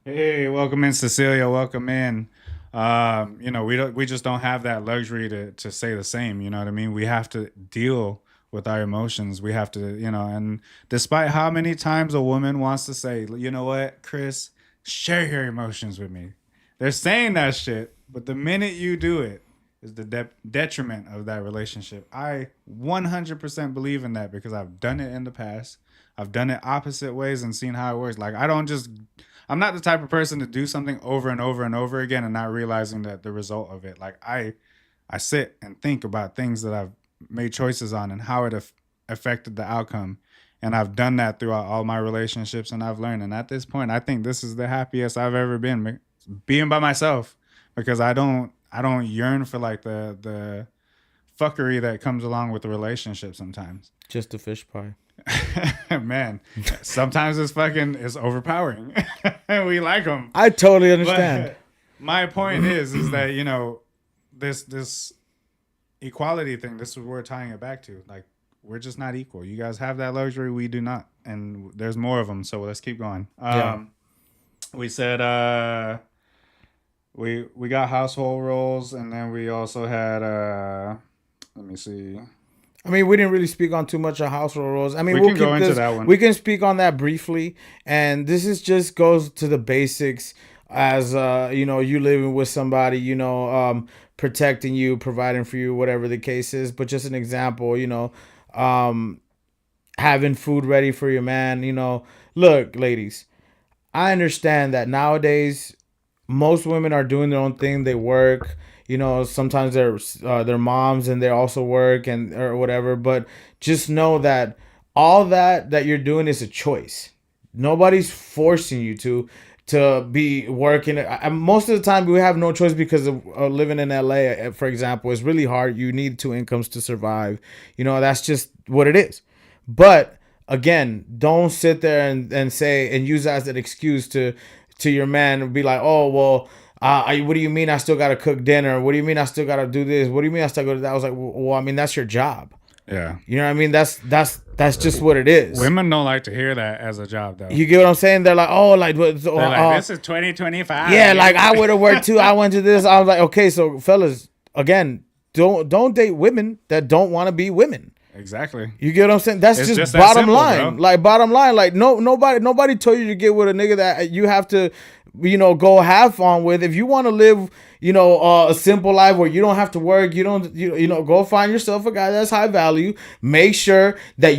hey, welcome in, Cecilia. Welcome in. We just don't have that luxury to say the same. You know what I mean? We have to deal with our emotions. We have to, and despite how many times a woman wants to say, you know what, Chris, share your emotions with me. They're saying that shit, but the minute you do it is the detriment of that relationship. I 100% believe in that because I've done it in the past. I've done it opposite ways and seen how it works. Like, I'm not the type of person to do something over and over and over again and not realizing that the result of it. Like, I sit and think about things that I've made choices on and how it affected the outcome. And I've done that throughout all my relationships, and I've learned. And at this point, I think this is the happiest I've ever been, being by myself, because I don't yearn for like the fuckery that comes along with the relationship sometimes. Just a fish pie. Man, sometimes it's overpowering. We like them. I totally understand. But my point is that, this equality thing, this is what we're tying it back to. Like, we're just not equal. You guys have that luxury. We do not. And there's more of them. So let's keep going. We said, we got household roles, and then we also had, let me see. I mean, we didn't really speak on too much of household roles. I mean, we'll can go into that one. We can speak on that briefly, and this is just goes to the basics as you living with somebody, protecting you, providing for you, whatever the case is. But just an example, having food ready for your man. Look, ladies, I understand that nowadays most women are doing their own thing. They work. Sometimes they're moms and they also work or whatever. But just know that all that you're doing is a choice. Nobody's forcing you to be working. Most of the time, we have no choice because of living in LA, for example. It's really hard. You need 2 incomes to survive. That's just what it is. But again, don't sit there and say and use that as an excuse to your man and be like, oh, well, what do you mean I still got to cook dinner? What do you mean I still got to do this? What do you mean I still go to that? I was like, well, I mean, that's your job. Yeah. You know what I mean? That's just what it is. Women don't like to hear that as a job, though. You get what I'm saying? They're like, oh, like, this is 2025. Yeah, like, I would have worked too. I went to this. I was like, okay, so fellas, again, don't date women that don't want to be women. Exactly. You get what I'm saying? That's just bottom line. Bro. Like, bottom line. Like, nobody told you to get with a nigga that you have to, go have fun with. If you want to live, a simple life where you don't have to work. Go find yourself a guy that's high value. Make sure that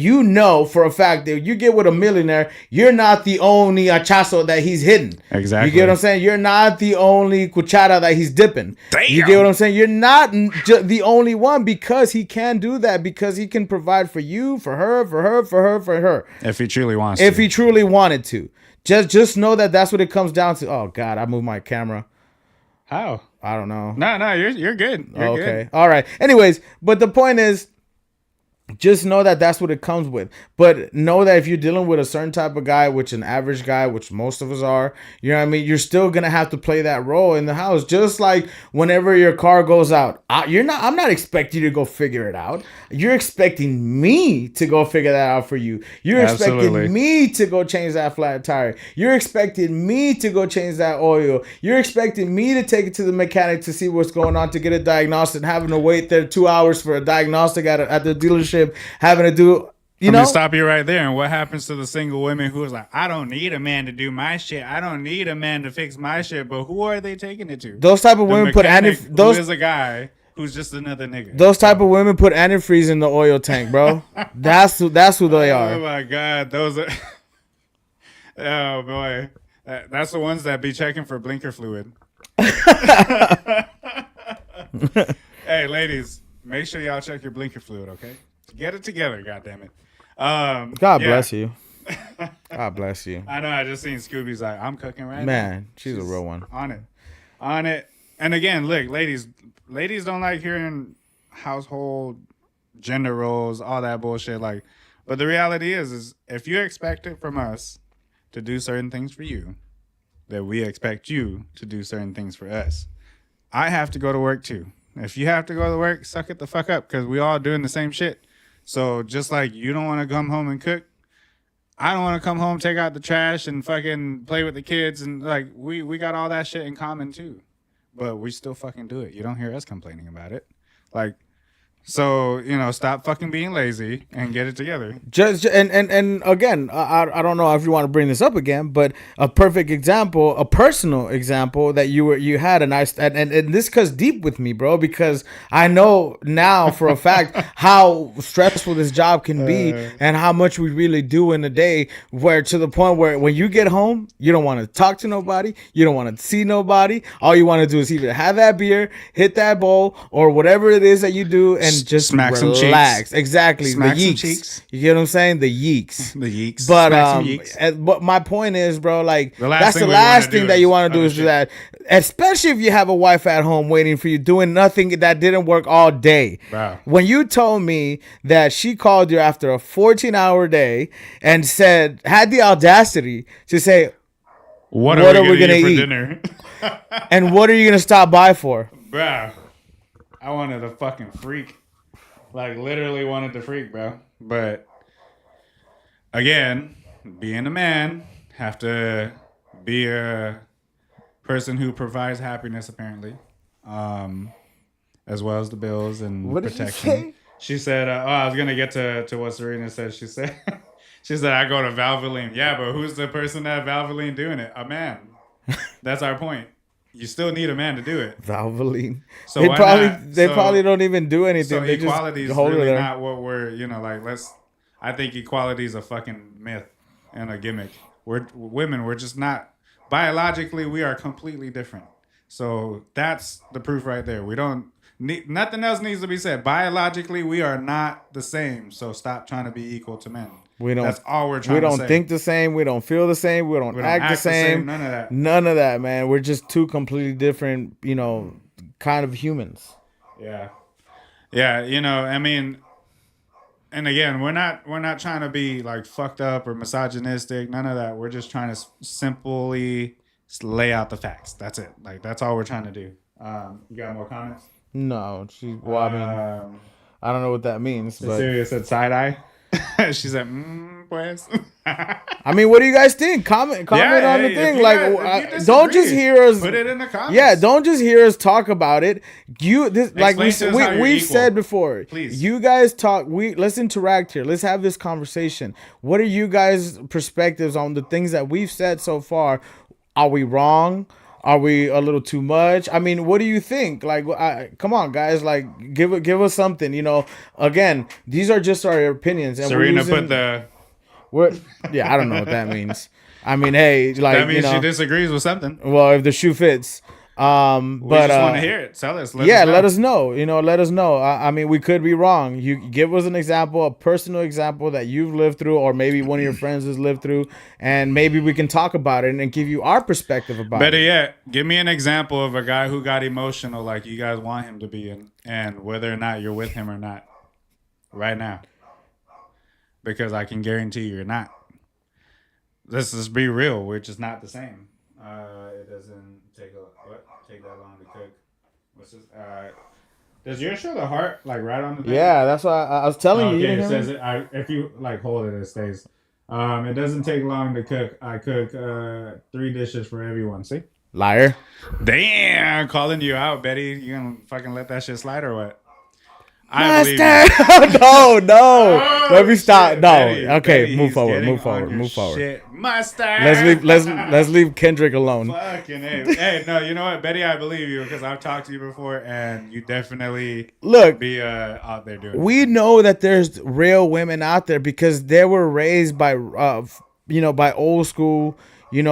for a fact that you get with a millionaire, you're not the only hachazo that he's hitting. Exactly. You get what I'm saying? You're not the only cuchara that he's dipping. Damn. You get what I'm saying? You're not the only one, because he can do that, because he can provide for you, for her. If he truly wants If to. he truly wanted to. Just know that that's what it comes down to. Oh, God, I moved my camera. How? I don't know. No, you're good. You're Okay. good. All right. Anyways, but the point is, just know that that's what it comes with. But know that if you're dealing with a certain type of guy, which an average guy, which most of us are, you know what I mean? You're still going to have to play that role in the house. Just like whenever your car goes out, I'm not expecting you to go figure it out. You're expecting me to go figure that out for you. You're expecting me to go change that flat tire. You're expecting me to go change that oil. You're expecting me to take it to the mechanic to see what's going on, to get it diagnosed, and having to wait there 2 hours for a diagnostic at the dealership. Having to do, Let me stop you right there. And what happens to the single women who is like, I don't need a man to do my shit. I don't need a man to fix my shit. But who are they taking it to? Those type of women put who is a guy who's just another nigga. Those type of women put antifreeze in the oil tank, bro. That's who they are. Oh my God, those are. Oh boy, that's the ones that be checking for blinker fluid. Hey, ladies, make sure y'all check your blinker fluid, okay? Get it together, goddammit. God bless you. God bless you. I know. I just seen Scooby's like, I'm cooking right now. Man, she's a real one. On it. And again, look, ladies don't like hearing household gender roles, all that bullshit. Like, but the reality is if you expect it from us to do certain things for you, then we expect you to do certain things for us. I have to go to work too. If you have to go to work, suck it the fuck up, because we all doing the same shit. So just like you don't want to come home and cook, I don't want to come home, take out the trash, and fucking play with the kids. And like we got all that shit in common too. But we still fucking do it. You don't hear us complaining about it. Like, so, stop fucking being lazy and get it together. And again, I don't know if you want to bring this up again, but a perfect example, a personal example that you had, and this cuts deep with me, bro, because I know now for a fact how stressful this job can be and how much we really do in a day, where to the point where when you get home, you don't want to talk to nobody, you don't want to see nobody. All you want to do is either have that beer, hit that bowl, or whatever it is that you do, and just smack relax. Some cheeks. Exactly. Smack the yeeks. Some cheeks. You get what I'm saying? The yeeks. The yeeks. But my point is, bro, like that's the last thing that you want to do is do that. Especially if you have a wife at home waiting for you, doing nothing that didn't work all day. Wow. When you told me that she called you after a 14-hour day and had the audacity to say, what are we gonna eat for dinner? And what are you gonna stop by for? Bro, I wanted a fucking freak. Like, literally wanted to freak, bro. But, again, being a man, have to be a person who provides happiness, apparently, as well as the bills and what protection. Did you say? She said, I was going to get to what Serena said. She said, I go to Valvoline. Yeah, but who's the person at Valvoline doing it? A man. That's our point. You still need a man to do it. Valvoline. So they probably don't even do anything. So they equality just is hold really it there. not what we're, I think equality is a fucking myth and a gimmick. We're women. We're just not, biologically, we are completely different. So that's the proof right there. We don't need, nothing else needs to be said. Biologically, we are not the same. So stop trying to be equal to men. That's all we're trying to say. We don't think the same. We don't feel the same. We don't act the same. None of that. None of that, man. We're just two completely different, kind of humans. Yeah. Yeah, I mean, and again, we're not trying to be like fucked up or misogynistic. None of that. We're just trying to simply lay out the facts. That's it. Like, that's all we're trying to do. You got more comments? No. I don't know what that means. But Serious said side eye. She said, pues. I mean, what do you guys think? Comment on the thing. Like, don't just hear us. Put it in the comments. Yeah, don't just hear us talk about it. We've said before. Please. You guys talk. Let's interact here. Let's have this conversation. What are you guys' perspectives on the things that we've said so far? Are we wrong? Are we a little too much? I mean, what do you think? Like, come on, guys, like give us something. Again, these are just our opinions, and we're Serena put using the. we're yeah. I don't know what that means. I mean, hey, That like means she disagrees with something. well, if the shoe fits. We But just want to hear it. Tell us. Let us yeah, know. let us know. Let us know. I mean, we could be wrong. You give us an example, a personal example that you've lived through, or maybe one of your friends has lived through, and maybe we can talk about it and give you our perspective about Better it. yet, give me an example of a guy who got emotional like you guys want him to be in, and whether or not you're with him or not right now. Because I can guarantee you're not. Let's just be real. We're just not the same. It doesn't take that long to cook. What's this? Does yours show the heart like right on the thing? Yeah, that's why I was telling you. You Okay, didn't it hear says me? it. If you like hold it, it stays. It doesn't take long to cook. I cook 3 dishes for everyone. See? Liar. Damn, calling you out, Betty. You gonna fucking let that shit slide or what? I believe you. Master. No, no. Let Oh me stop. shit, No. Betty, Okay, Betty, move he's forward. getting Move on forward. your Move forward. shit, master. Let's leave Kendrick alone. Fucking hey, hey, no, you know what, Betty, I believe you because I've talked to you before, and you definitely Look, be out there doing. we know that there's real women out there because they were raised by by old school, the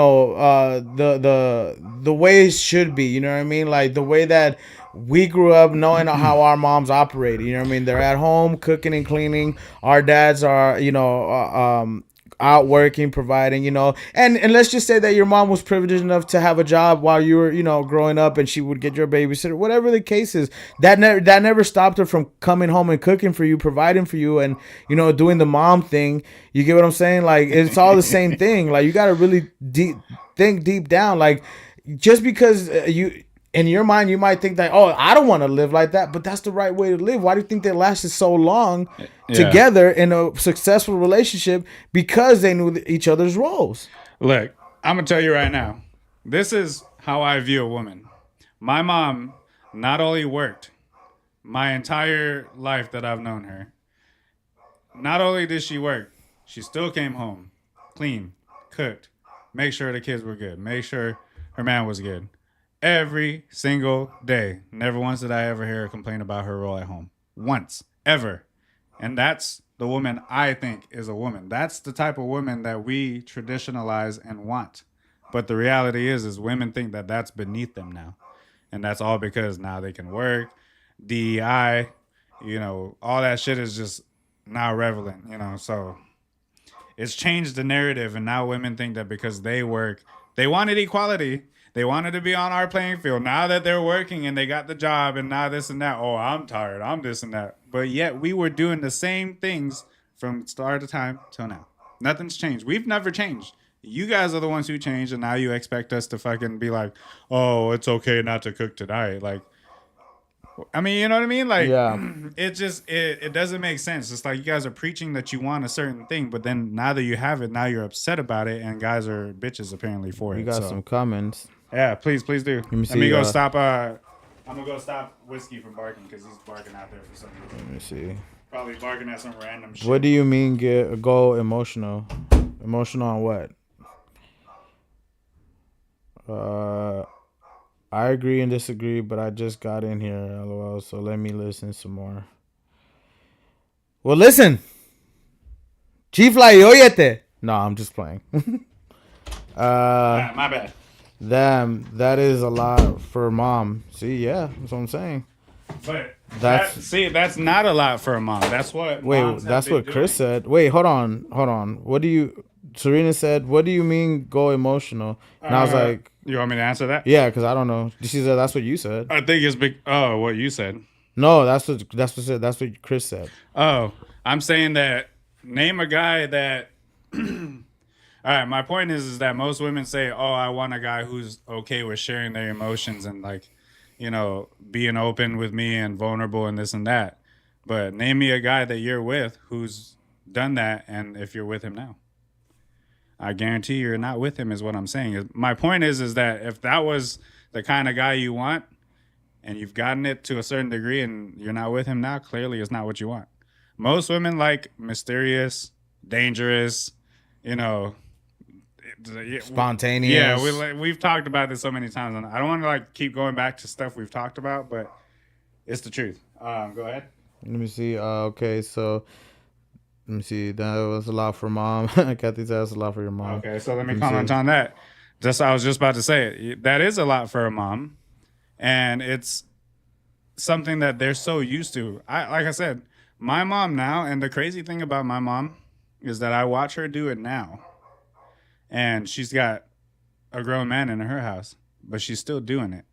way it should be, you know what I mean, like the way that we grew up knowing how our moms operated, you know what I mean. They're at home cooking and cleaning. Our dads are out working, providing, and let's just say that your mom was privileged enough to have a job while you were, growing up, and she would get your babysitter, whatever the case is. That never stopped her from coming home and cooking for you, providing for you, and doing the mom thing. You get what I'm saying? Like, it's all the same thing. Like, you got to really think deep down. Like, just because you in your mind you might think that, oh, I don't want to live like that, but that's the right way to live. Why do you think they lasted so long together in a successful relationship? Because they knew each other's roles. Look, I'm gonna tell you right now. This is how I view a woman. My mom not only worked my entire life that I've known her. Not only did she work, she still came home, clean, cooked, make sure the kids were good, make sure her man was good. Every single day. Never once did I ever hear her complain about her role at home. Once. Ever. And that's the woman I think is a woman. That's the type of woman that we traditionalize and want. But the reality is women think that that's beneath them now. And that's all because now they can work, DEI, all that shit is just now relevant, so it's changed the narrative, and now women think that because they work, they wanted equality. They wanted to be on our playing field. Now that they're working and they got the job and now this and that, oh, I'm tired, I'm this and that. But yet we were doing the same things from start of time till now. Nothing's changed. We've never changed. You guys are the ones who changed, and now you expect us to fucking be like, oh, it's okay not to cook tonight. Like, I mean, you know what I mean? Like, Yeah. it doesn't make sense. It's like you guys are preaching that you want a certain thing, but then now that you have it, now you're upset about it, and guys are bitches apparently for it. You got some comments. Yeah, please do. me Let me see, go stop. I'm gonna go stop Whiskey from barking because he's barking out there for some reason. Let me see. Probably barking at some random shit. What do you mean go emotional? Emotional on what? I agree and disagree, but I just got in here, lol, so let me listen some more. Well, listen. Chifla y óyete. No, I'm just playing. My bad. Damn, that is a lot for mom. See, yeah, that's what I'm saying. But That's not a lot for a mom. That's what. Wait, that's what Chris said. Wait, hold on. What do you? Serena said, "What do you mean go emotional?" And I was like, "You want me to answer that?" "Yeah, because I don't know." She said, "That's what you said." I think it's big. Oh, what you said? No, that's what Chris said. Oh, I'm saying that. Name a guy that. All right, my point is that most women say, "Oh, I want a guy who's okay with sharing their emotions and being open with me and vulnerable and this and that." But name me a guy that you're with who's done that, and if you're with him now, I guarantee you're not with him. Is what I'm saying. My point is that if that was the kind of guy you want, and you've gotten it to a certain degree, and you're not with him now, clearly it's not what you want. Most women like mysterious, dangerous, Spontaneous. Yeah, we've talked about this so many times, and I don't want to like keep going back to stuff we've talked about, but it's the truth. Go ahead. Let me see. Okay, so let me see. That was a lot for mom. Kathy said that's a lot for your mom. Okay, so let me comment on that. I was just about to say it. That is a lot for a mom, and it's something that they're so used to. Like I said, my mom now, and the crazy thing about my mom is that I watch her do it now, and she's got a grown man in her house, but she's still doing it.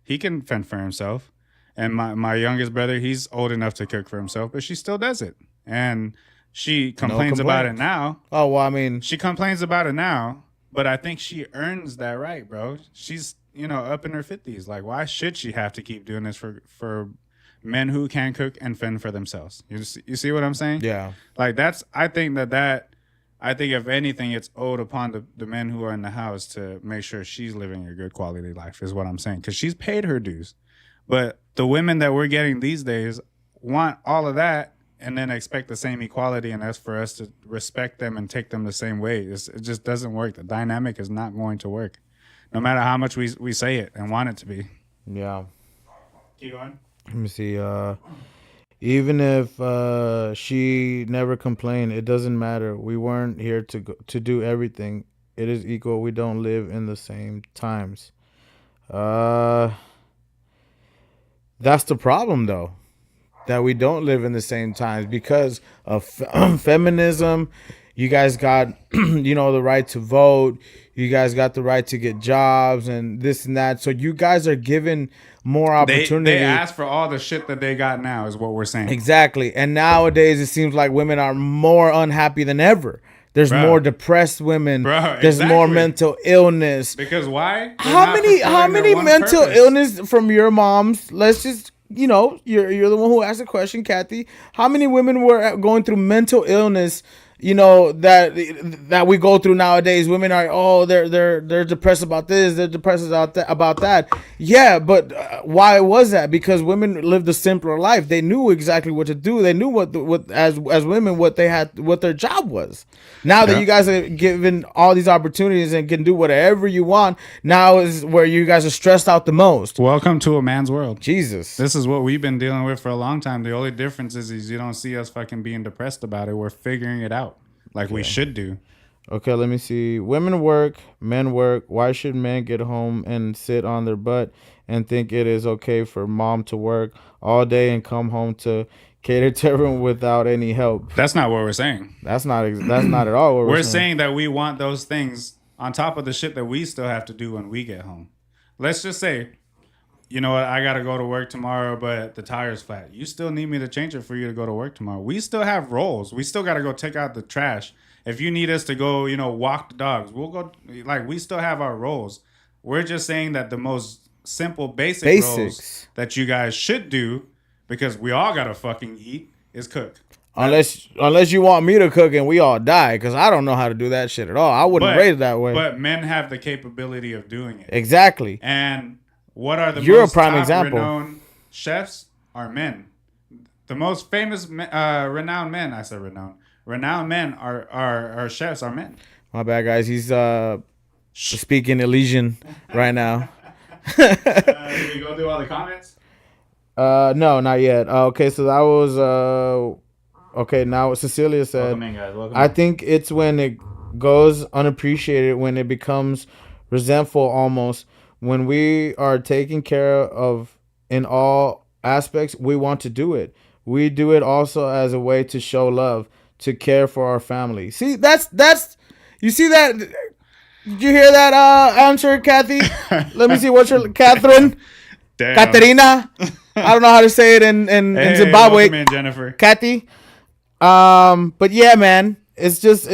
He can fend for himself, and my youngest brother, he's old enough to cook for himself, but she still does it, and she complains about it now. Oh well, I mean, she complains about it now, but I think she earns that right, bro. She's up in her 50s. Like, why should she have to keep doing this for men who can cook and fend for themselves? You see what I'm saying? Yeah. Like I think if anything, it's owed upon the men who are in the house to make sure she's living a good quality life, is what I'm saying. Because she's paid her dues. But the women that we're getting these days want all of that and then expect the same equality, and that's for us to respect them and take them the same way. It just doesn't work. The dynamic is not going to work, no matter how much we say it and want it to be. Yeah. Keep going. Let me see. Even if she never complained, it doesn't matter. We weren't here to do everything. It is equal. We don't live in the same times. That's the problem, though, that we don't live in the same times because of feminism. You guys got, the right to vote. You guys got the right to get jobs and this and that. So you guys are given more opportunity. They ask for all the shit that they got now, is what we're saying. Exactly. And nowadays it seems like women are more unhappy than ever. There's more depressed women. There's more mental illness. Because why? How many mental illness from your moms? Let's just, you're the one who asked the question, Kathy. How many women were going through mental illness? That we go through nowadays. Women are they're depressed about this, they're depressed about that. Yeah, but why was that? Because women lived a simpler life. They knew exactly what to do. They knew what as women what their job was. Now that you guys are given all these opportunities and can do whatever you want, now is where you guys are stressed out the most. Welcome to a man's world. Jesus. This is what we've been dealing with for a long time. The only difference is you don't see us fucking being depressed about it. We're figuring it out. Like we should do. Okay, let me see. Women work, men work. Why should men get home and sit on their butt and think it is okay for mom to work all day and come home to cater to everyone without any help? That's not what we're saying. That's not at all what we're saying. That we want those things on top of the shit that we still have to do when we get home. Let's just say, you know what, I got to go to work tomorrow, but the tire's flat. You still need me to change it for you to go to work tomorrow. We still have roles. We still got to go take out the trash. If you need us to go, walk the dogs, we'll go. Like, we still have our roles. We're just saying that the most simple, basics roles that you guys should do, because we all got to fucking eat, is cook. Unless you want me to cook and we all die, because I don't know how to do that shit at all. I wouldn't raise it that way. But men have the capability of doing it. Exactly. And what are the You're most a prime top example. renowned chefs are men. The most famous renowned men, I said renowned. Renowned men are chefs, are men. My bad, guys. He's speaking Elysian right now. Did we go through all the comments? No, not yet. Okay, so that was okay. Now Cecilia said, Welcome in, guys. Welcome I in. think it's when it goes unappreciated, when it becomes resentful almost. When we are taken care of in all aspects, we want to do it. We do it also as a way to show love, to care for our family. See, that's you see that? Did you hear that answer, Kathy? Let me see. What's your Catherine? Damn. Katerina? I don't know how to say it in Zimbabwe. Welcome in, Jennifer. Kathy. But yeah, man, it's just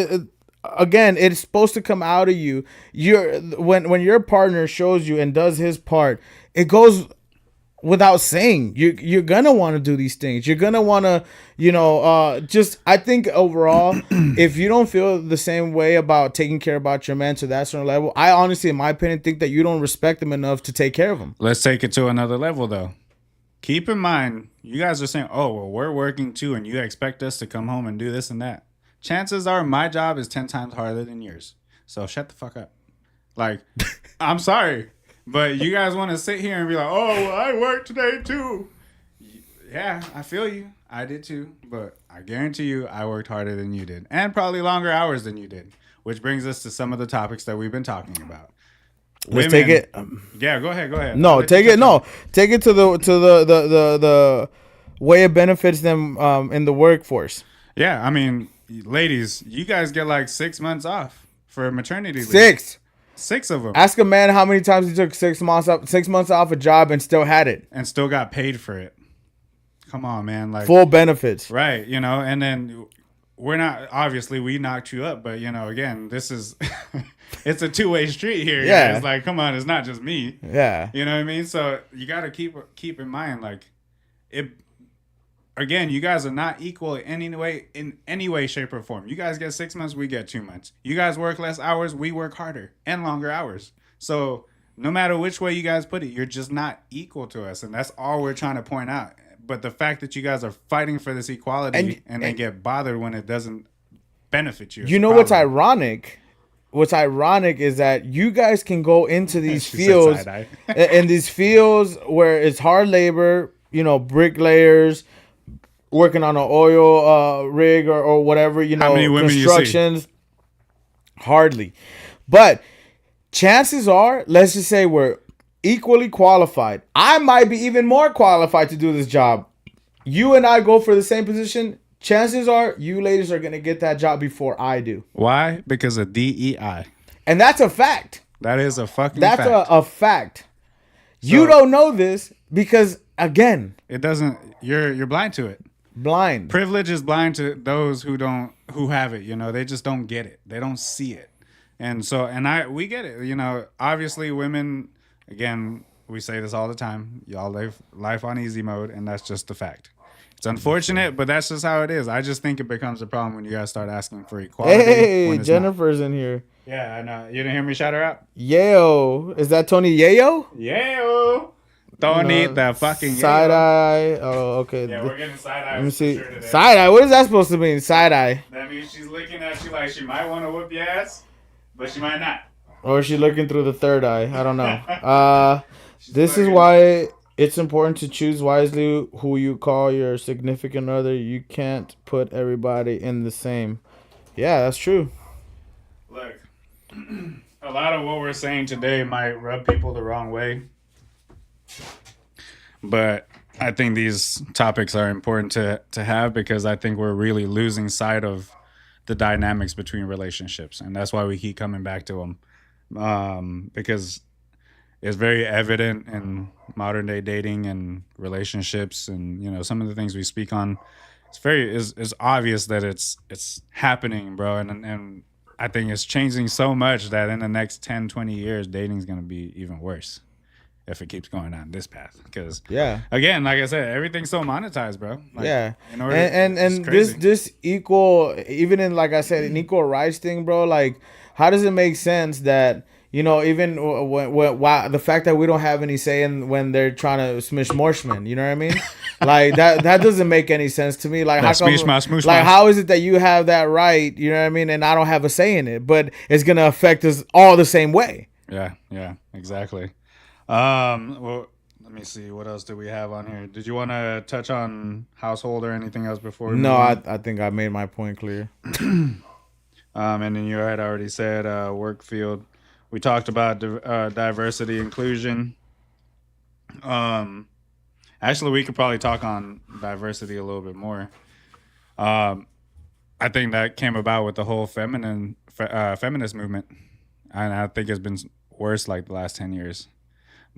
again, it's supposed to come out of you. When your partner shows you and does his part, it goes without saying. You're gonna want to do these things. You're gonna want to, just. I think overall, if you don't feel the same way about taking care about your man to that certain level, I honestly, in my opinion, think that you don't respect them enough to take care of them. Let's take it to another level, though. Keep in mind, you guys are saying, "Oh, well, we're working too, and you expect us to come home and do this and that." Chances are my job is 10 times harder than yours. So shut the fuck up. Like, I'm sorry, but you guys want to sit here and be like, oh, well, I worked today too. Yeah, I feel you. I did too, but I guarantee you I worked harder than you did and probably longer hours than you did, which brings us to some of the topics that we've been talking about. Let's take it. Yeah, go ahead. No, take it. No, take it to the way it benefits them in the workforce. Yeah, I mean, ladies, you guys get like 6 months off for maternity leave. 6 of them. Ask a man how many times he took 6 months off a job and still had it and still got paid for it. Come on, man. Like full benefits. Right, and then we're not, obviously we knocked you up, but again, this is it's a two-way street here. Yeah. It's like, come on, it's not just me. Yeah. You know what I mean? So you got to keep in mind, like, it. Again, you guys are not equal in any way, shape, or form. You guys get 6 months, we get 2 months. You guys work less hours, we work harder and longer hours. So no matter which way you guys put it, you're just not equal to us, and that's all we're trying to point out. But the fact that you guys are fighting for this equality and then get bothered when it doesn't benefit you. You know what's ironic? What's ironic is that you guys can go into these fields in these fields where it's hard labor, bricklayers, working on an oil rig or whatever, How many women constructions. You see? Hardly. But chances are, let's just say we're equally qualified. I might be even more qualified to do this job. You and I go for the same position. Chances are you ladies are going to get that job before I do. Why? Because of DEI. And that's a fact. That is a fucking fact. That's a fact. So, you don't know this because, again, it doesn't. You're blind to it. Blind. Privilege is blind to those who have it. They just don't get it. They don't see it. And so, we get it. Obviously women, again, we say this all the time. Y'all live life on easy mode, and that's just the fact. It's unfortunate, but that's just how it is. I just think it becomes a problem when you guys start asking for equality. Hey, Jennifer's in here. Yeah, I know. You didn't hear me shout her out? Yayo. Is that Tony Yayo? Yayo. Tony the fucking side eye. Oh, okay. Yeah, we're getting side eye. Let me see. Sure side eye. What is that supposed to mean? Side eye. That means she's looking at you like she might want to whoop your ass, but she might not. Or is she looking through the third eye? I don't know. This is why it's important to choose wisely who you call your significant other. You can't put everybody in the same. Yeah, that's true. Look, a lot of what we're saying today might rub people the wrong way. But I think these topics are important to have because I think we're really losing sight of the dynamics between relationships. And that's why we keep coming back to them. Because it's very evident in modern day dating and relationships and, some of the things we speak on. It's obvious that it's happening, bro. And I think it's changing so much that in the next 10, 20 years, dating is going to be even worse. If it keeps going on this path, because again, like I said, everything's so monetized, bro. Like, and this equal, even in, like I said, an equal rights thing, bro. Like, how does it make sense that even when the fact that we don't have any say in when they're trying to smish morshmen, you know what I mean? Like that doesn't make any sense to me. Like how is it that you have that right? You know what I mean? And I don't have a say in it, but it's gonna affect us all the same way. Yeah, exactly. Well, let me see. What else do we have on here? Did you want to touch on household or anything else before? No, I think I made my point clear. And then you had already said work field. We talked about diversity, inclusion. Actually, we could probably talk on diversity a little bit more. I think that came about with the whole feminist movement, and I think it's been worse like the last 10 years.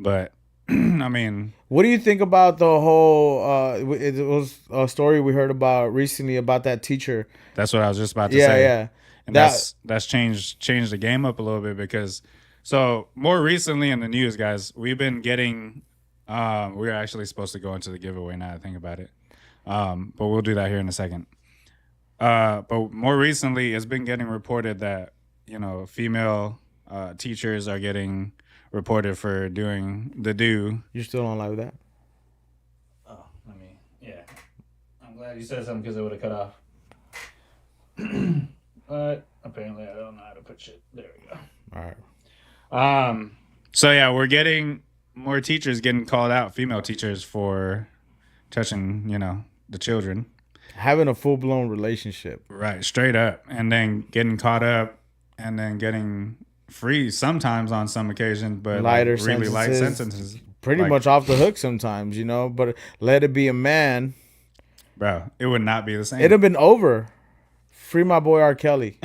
But I mean, what do you think about the whole? It was a story we heard about recently about that teacher. That's what I was just about to say. Yeah. And that's changed the game up a little bit because so more recently in the news, guys, we've been getting. We're actually supposed to go into the giveaway now. I think about it, but we'll do that here in a second. But more recently, it's been getting reported that female teachers are getting reported for doing the do. You're still on live with that? Oh, yeah. I'm glad you said something because it would have cut off. But apparently I don't know how to put shit. There we All right. go. So yeah, we're getting more teachers getting called out, female teachers, for touching, the children. Having a full blown relationship. Right, straight up. And then getting caught up and then getting free sometimes on some occasions, but Lighter like really light sentences. sentences. Pretty Like, much off the hook sometimes, but let it be a man. bro, it would not be the same. It'd have been over. Free my boy R. Kelly.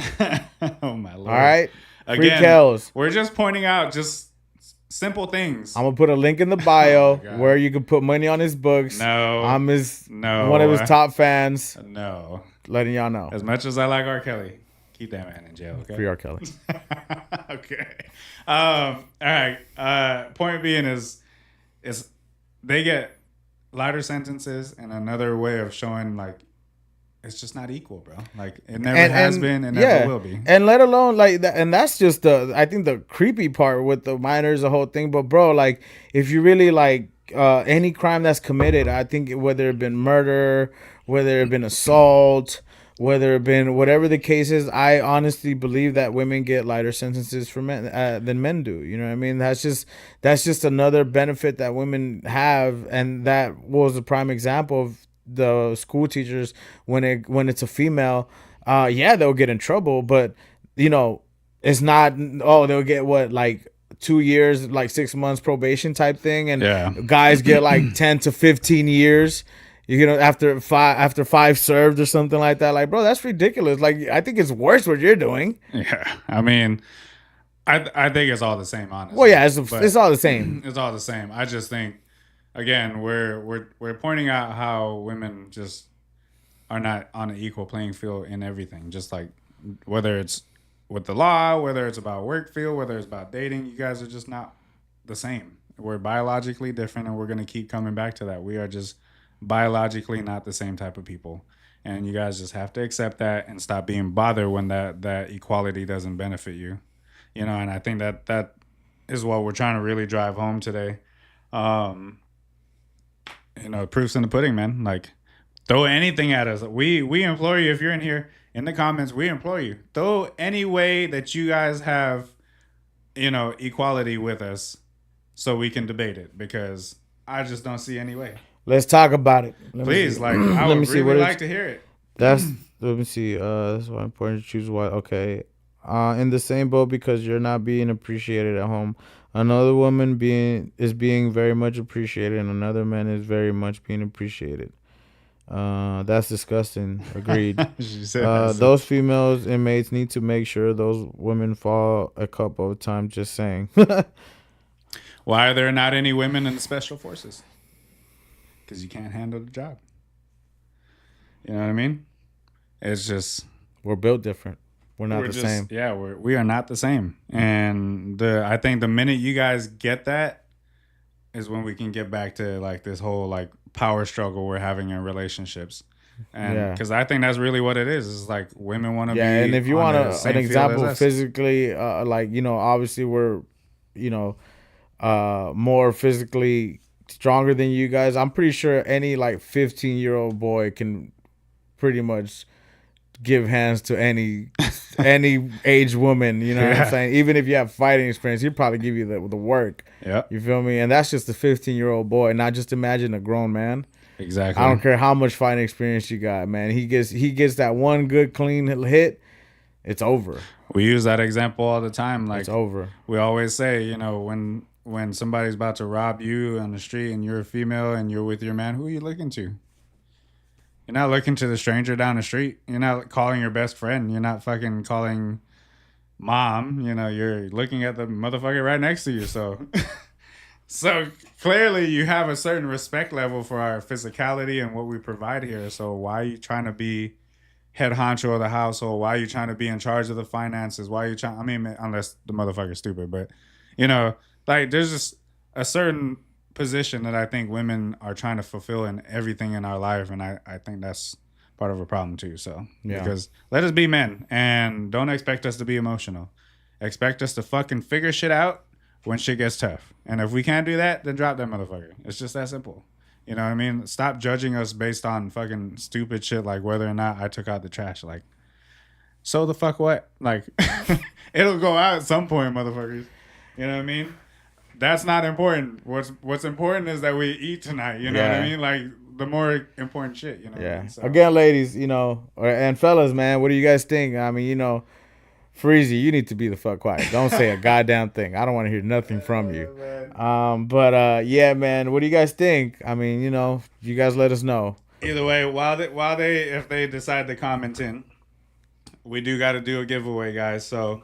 Oh my lord. All right. Free Again, Kells. we're just pointing out just simple things. I'm gonna put a link in the bio Oh where you can put money on his books. No. I'm one of his top fans. No. Letting y'all know. As much as I like R. Kelly, keep that man in jail, okay? Free R. Kelly. Okay. All right. Point being is they get lighter sentences, and another way of showing like it's just not equal, bro. Like it never has been and never will be. And let alone like that, and that's just I think the creepy part with the minors, the whole thing. But bro, like if you really like any crime that's committed, I think whether it been murder, whether it been assault, whether it been whatever the case is, I honestly believe that women get lighter sentences for men than men do. You know what I mean? That's just another benefit that women have, and that was a prime example of the school teachers when it's a female. They'll get in trouble, but it's not. Oh, they'll get what, like 2 years, like 6 months probation type thing, and guys get like 10 to 15 years. After five served or something like that. Like, bro, that's ridiculous. Like, I think it's worse what you're doing. Yeah, I mean, I think it's all the same, honestly. Well, yeah, it's all the same. It's all the same. I just think, again, we're pointing out how women just are not on an equal playing field in everything. Just like whether it's with the law, whether it's about work field, whether it's about dating, you guys are just not the same. We're biologically different, and we're gonna keep coming back to that. We are just biologically not the same type of people, and you guys just have to accept that and stop being bothered when that equality doesn't benefit you. And I think that is what we're trying to really drive home today. Proof's in the pudding, man. Like, throw anything at us. We implore you, if you're in here in the comments, we implore you, throw any way that you guys have equality with us so we can debate it, because I just don't see any way. Let's talk about it. Please, like, I would really like to hear it. Let me see. That's why important to choose why. Okay. In the same boat, because you're not being appreciated at home. Another woman is being very much appreciated, and another man is very much being appreciated. That's disgusting. Agreed. Those females inmates need to make sure those women fall a couple of times. Just saying. Why are there not any women in the special forces? Because you can't handle the job. You know what I mean? It's just we're built different. We're not the same. Yeah, we are not the same. And I think the minute you guys get that is when we can get back to like this whole like power struggle we're having in relationships. And because I think that's really what it is. It's like women want to be. Yeah, and if you want an example physically, obviously we're, more physically stronger than you guys. I'm pretty sure any like 15-year-old boy can pretty much give hands to any age woman, what I'm saying? Even if you have fighting experience, he'd probably give you the work. Yeah. You feel me? And that's just a 15-year-old boy. Now just imagine a grown man. Exactly. I don't care how much fighting experience you got, man. He gets that one good clean hit, it's over. We use that example all the time. Like, it's over. We always say, when somebody's about to rob you on the street and you're a female and you're with your man, who are you looking to? You're not looking to the stranger down the street. You're not calling your best friend. You're not fucking calling mom. You're looking at the motherfucker right next to you. So, so clearly you have a certain respect level for our physicality and what we provide here. So why are you trying to be head honcho of the household? Why are you trying to be in charge of the finances? Why are you trying? I mean, unless the motherfucker's stupid, but like there's just a certain position that I think women are trying to fulfill in everything in our life, and I think that's part of a problem too. So because let us be men and don't expect us to be emotional. Expect us to fucking figure shit out when shit gets tough. And if we can't do that, then drop that motherfucker. It's just that simple. You know what I mean? Stop judging us based on fucking stupid shit like whether or not I took out the trash. Like, so the fuck what? Like, it'll go out at some point, motherfuckers. You know what I mean? That's not important. What's important is that we eat tonight. You know what I Yeah. mean? Like the more important shit. You know what I Yeah. mean? So, Again, ladies, you know, and fellas, man, what do you guys think? I mean, you know, Freezy, you need to be the fuck quiet. Don't say a goddamn thing. I don't want to hear nothing from you. But yeah, man, what do you guys think? I mean, you know, you guys let us know. either way, if they decide to comment in, we do got to do a giveaway, guys. So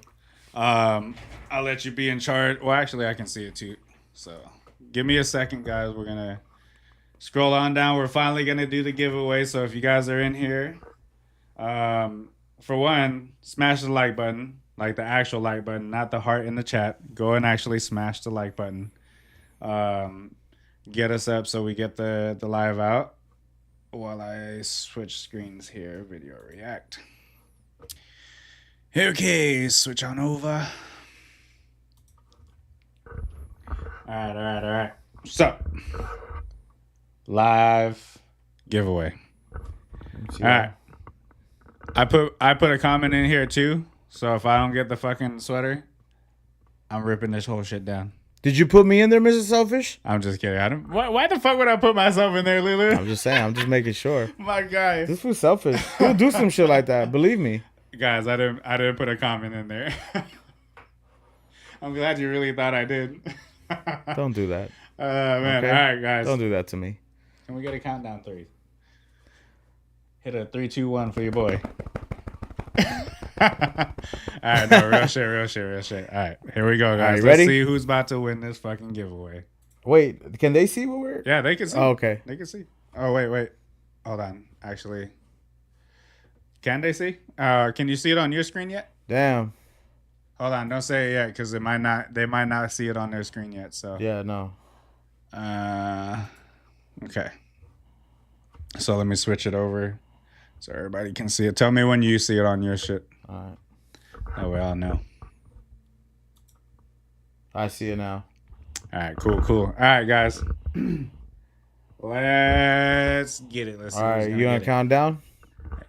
I'll let you be in charge. Well, actually, I can see it too. So give me a second, guys. We're gonna scroll on down. We're finally gonna do the giveaway. So if you guys are in here, for one, smash the like button, like the actual like button, not the heart in the chat. Go and actually smash the like button. Get us up so we get the live out. While I switch screens here, video react. Okay, switch on over. All right. So, live giveaway. All right. I put a comment in here too. So if I don't get the fucking sweater, I'm ripping this whole shit down. Did you put me in there, Mr. Selfish? I'm just kidding. I don't. Why the fuck would I put myself in there, Lulu? I'm just saying. I'm just making sure. My guy. This was selfish. He'll do some shit like that. Believe me. Guys, I didn't put a comment in there. I'm glad you really thought I did. Don't do that. Man. Okay? All right, guys. Don't do that to me. Can we get a countdown 3? Hit a 3, 2, 1 for your boy. All right, no, real shit. All right, here we go, guys. Right, Let's ready? see who's about to win this fucking giveaway. Wait, can they see what we're? Yeah, they can see. Oh, okay. They can see. Oh, wait. Hold on. Actually, can they see? Can you see it on your screen yet? Damn. Hold on. Don't say it yet because they might not see it on their screen yet. So Yeah, no. Okay. So let me switch it over so everybody can see it. Tell me when you see it on your shit. All right. That way I'll know. I see it now. All right, cool. All right, guys. Let's get it. Let's see. All right, you want to count down?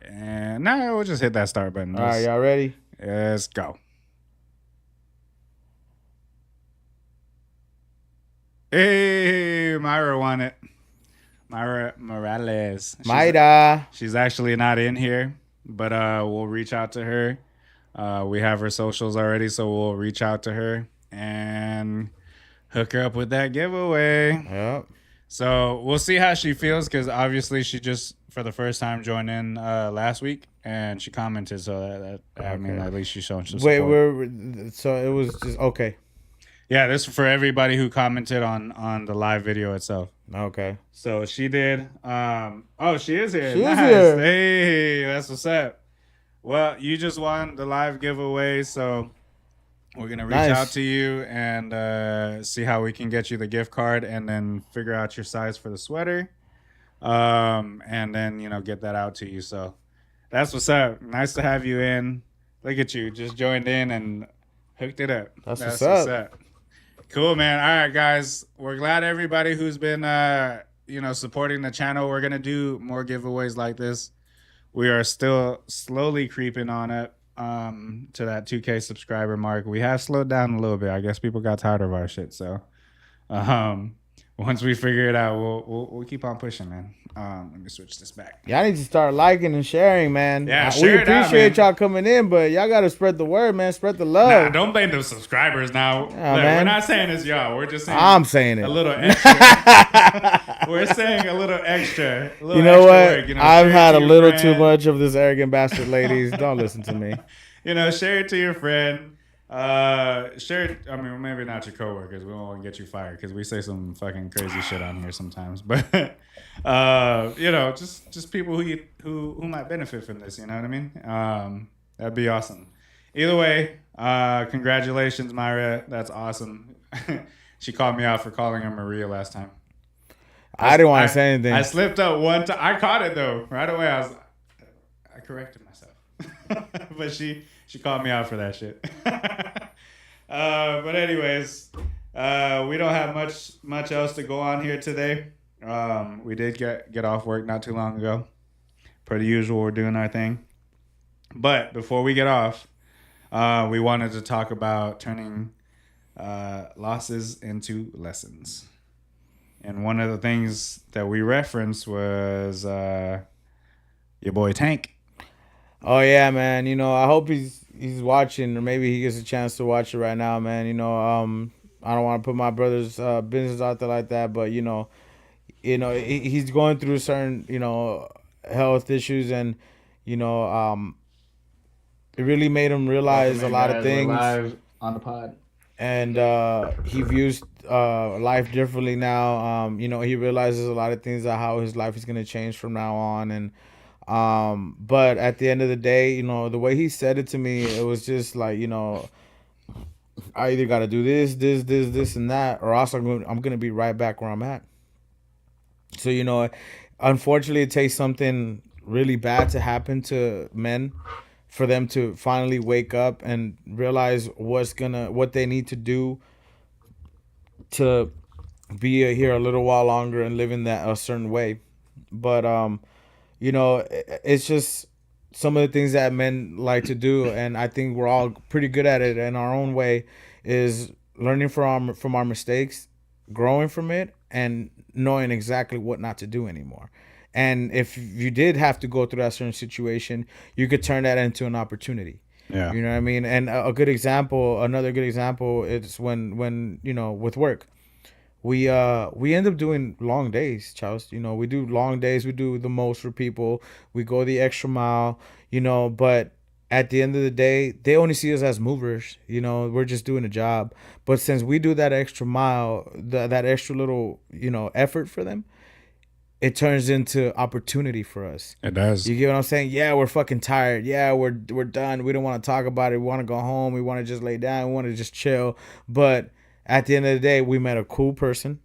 And no, we'll just hit that start button. All right, y'all ready? Let's go. Hey, Myra won it. Myra Morales. She's actually not in here, but we'll reach out to her. We have her socials already, so we'll reach out to her and hook her up with that giveaway. Yep. So we'll see how she feels because obviously she just for the first time joined in last week and she commented. So that I mean at least she's showing some support. So it was just okay. Yeah, this is for everybody who commented on the live video itself. Okay. So she did. She is here. She's nice. here. Hey, that's what's up. Well, you just won the live giveaway, so we're gonna reach out to you and see how we can get you the gift card, and then figure out your size for the sweater, and then get that out to you. So that's what's up. Nice to have you in. Look at you, just joined in and hooked it up. That's what's up. Cool, man. All right, guys. We're glad everybody who's been, supporting the channel. We're going to do more giveaways like this. We are still slowly creeping on up to that 2K subscriber mark. We have slowed down a little bit. I guess people got tired of our shit. So once we figure it out, we'll keep on pushing, man. Let me switch this back. Y'all need to start liking and sharing, man. Yeah, we appreciate y'all coming in, but y'all got to spread the word, man. Spread the love. Nah, don't blame the subscribers now. Yeah, Look, man. we're not saying it's y'all. We're just saying I'm saying it. a little extra. We're saying a little extra. You know what? I've had a little too much of this arrogant bastard, ladies. Don't listen to me. Share it to your friend. Share it. I mean, maybe not your coworkers. We won't get you fired because we say some fucking crazy shit on here sometimes. But just people who might benefit from this. You know what I mean? That'd be awesome. Either way, congratulations, Myra. That's awesome. She called me out for calling her Maria last time. I didn't want to say anything. I slipped up one time. I caught it though. Right away, I corrected myself. But she called me out for that shit. But anyways, we don't have much else to go on here today. We did get off work not too long ago. Per the usual, we're doing our thing. But before we get off, we wanted to talk about turning losses into lessons. And one of the things that we referenced was your boy Tank. Oh yeah, man. I hope he's watching, or maybe he gets a chance to watch it right now, man. I don't want to put my brother's business out there like that, but he's going through certain health issues, and you know, it really made him realize Welcome a in, lot of guys. We're things, live on the pod. and he views life differently now. He realizes a lot of things of how his life is gonna change from now on, and but at the end of the day, the way he said it to me, it was just like, I either got to do this, and that, or else I'm gonna be right back where I'm at. So unfortunately, it takes something really bad to happen to men for them to finally wake up and realize what they need to do to be here a little while longer and live in that a certain way. But it's just some of the things that men like to do, and I think we're all pretty good at it in our own way, is learning from our mistakes, growing from it, and knowing exactly what not to do anymore. And if you did have to go through that certain situation, you could turn that into an opportunity. Yeah. You know what I mean? And a good example, another good example, is when with work, we end up doing long days, Charles. We do long days. We do the most for people. We go the extra mile. But at the end of the day, they only see us as movers. We're just doing a job. But since we do that extra mile, that extra little effort for them, it turns into opportunity for us. It does. You get what I'm saying? Yeah, we're fucking tired. Yeah, we're done. We don't want to talk about it. We want to go home. We want to just lay down. We want to just chill. But at the end of the day, we met a cool person.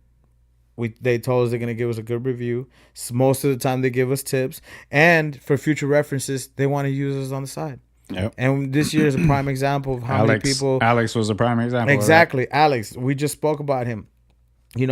They told us they're gonna give us a good review. Most of the time, they give us tips, and for future references, they want to use us on the side. Yep. And this year is a prime example of how many people. Alex was a prime example. Exactly, Alex. We just spoke about him. We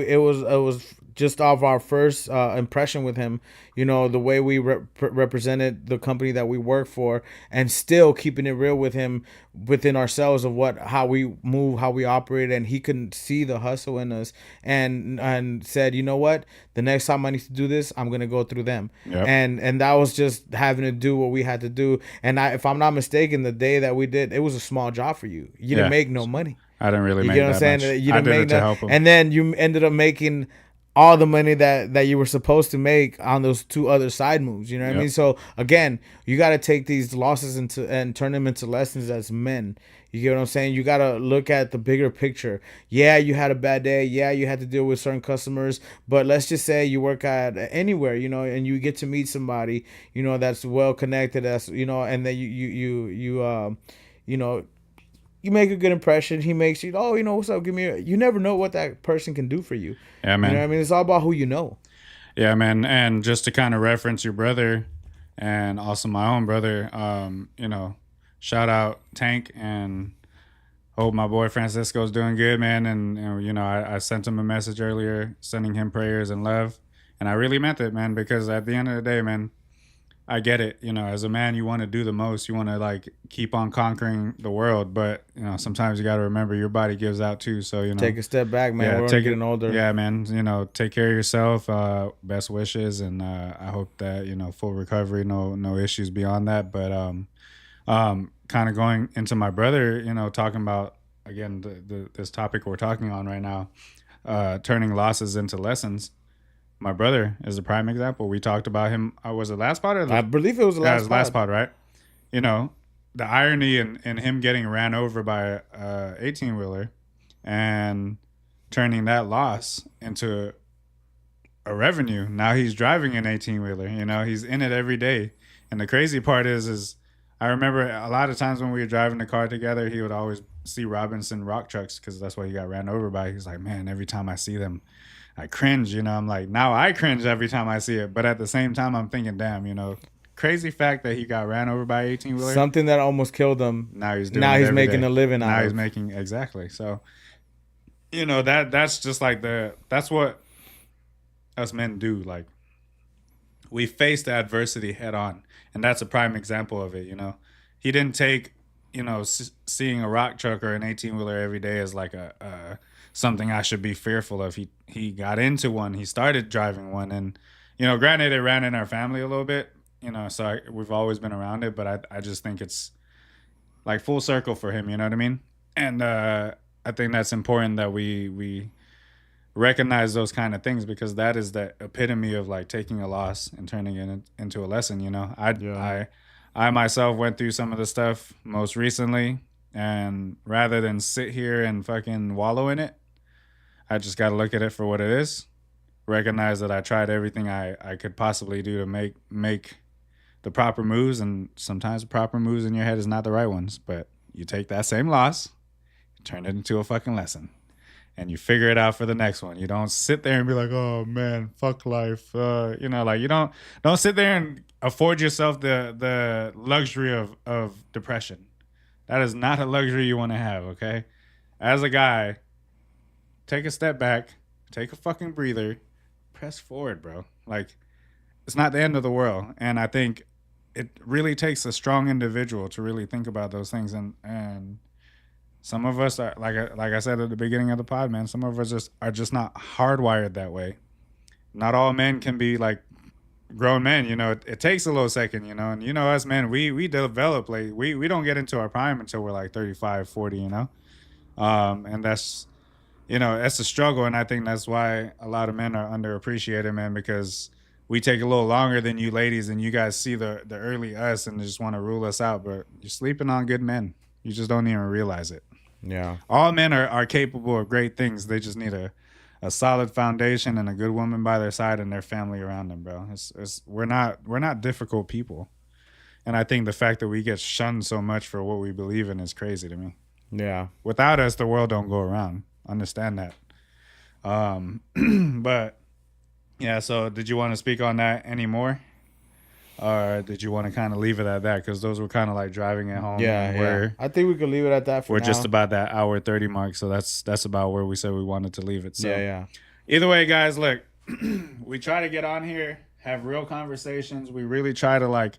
it was just off our first impression with him. The way we represented the company that we work for, and still keeping it real with him within ourselves of how we move, how we operate, and he couldn't see the hustle in us, and said, you know what, the next time I need to do this, I'm gonna go through them. Yep. And that was just having to do what we had to do. And if I'm not mistaken, the day that we did, it was a small job for you. You didn't make no money. I didn't really You make get what I'm that saying? much. You I didn't did make it to that, help him. and then you ended up making all the money that you were supposed to make on those two other side moves. You know what I mean? So again, you got to take these losses and turn them into lessons as men. You get what I'm saying? You got to look at the bigger picture. Yeah, you had a bad day. Yeah, you had to deal with certain customers. But let's just say you work at anywhere, and you get to meet somebody, that's well connected. That's and then you know you make a good impression. He makes you, oh, what's up? Give me you never know what that person can do for you. Yeah, man. You know what I mean? It's all about who you know. Yeah, man. And just to kind of reference your brother and also my own brother, shout out Tank, and hope my boy Francisco's doing good, man. And I sent him a message earlier, sending him prayers and love. And I really meant it, man, because at the end of the day, man, I get it. As a man, you want to do the most. You want to like keep on conquering the world, but sometimes you got to remember your body gives out too. So take a step back, man. We're only getting older. Yeah, man. Take care of yourself. Best wishes, and I hope that full recovery, no issues beyond that. But kind of going into my brother, talking about again this topic we're talking on right now, turning losses into lessons. My brother is a prime example. We talked about him. Was it last pod? I believe it was the last pod, right? The irony in him getting ran over by a 18-wheeler and turning that loss into a revenue. Now he's driving an 18-wheeler. He's in it every day. And the crazy part is I remember a lot of times when we were driving the car together, he would always see Robinson rock trucks because that's what he got ran over by. He's like, man, every time I see them, I cringe, I'm like, now I cringe every time I see it. But at the same time, I'm thinking, damn, crazy fact that he got ran over by 18-wheeler. Something that almost killed him. Now he's doing Now he's making day. a living out of it. Now he's making, exactly. So, that's just like that's what us men do. Like, we face the adversity head on. And that's a prime example of it. He didn't take seeing a rock truck or an 18-wheeler every day as like a something I should be fearful of. He got into one. He started driving one, and granted, it ran in our family a little bit. So we've always been around it, but I just think it's like full circle for him. You know what I mean? And I think that's important that we recognize those kind of things, because that is the epitome of like taking a loss and turning it into a lesson. Yeah. I myself went through some of the stuff most recently, and rather than sit here and fucking wallow in it, I just got to look at it for what it is. Recognize that I tried everything I could possibly do to make the proper moves, and sometimes the proper moves in your head is not the right ones, but you take that same loss, turn it into a fucking lesson, and you figure it out for the next one. You don't sit there and be like, "Oh man, fuck life." Like you don't sit there and afford yourself the luxury of depression. That is not a luxury you want to have. Okay, as a guy, take a step back, take a fucking breather, press forward, bro. Like, it's not the end of the world, and I think it really takes a strong individual to really think about those things, and some of us are like I said at the beginning of the pod, man. Some of us are just not hardwired that way. Not all men can be like grown men. It takes a little second. And us men, we develop like we don't get into our prime until we're like 35, 40. And that's a struggle, and I think that's why a lot of men are underappreciated, man, because we take a little longer than you ladies, and you guys see the early us and just want to rule us out, but you're sleeping on good men. You just don't even realize it. Yeah. All men are capable of great things. They just need a solid foundation and a good woman by their side and their family around them, bro. We're not difficult people. And I think the fact that we get shunned so much for what we believe in is crazy to me. Yeah. Without us, the world don't go around. Understand that. But yeah, so did you want to speak on that anymore? Or did you want to kind of leave it at that? Because those were kind of like driving it home. Yeah. I think we could leave it at that for we're now. just about that hour 30 mark. So that's about where we said we wanted to leave it. So Yeah. Either way, guys, look, we try to get on here, have real conversations. We really try to like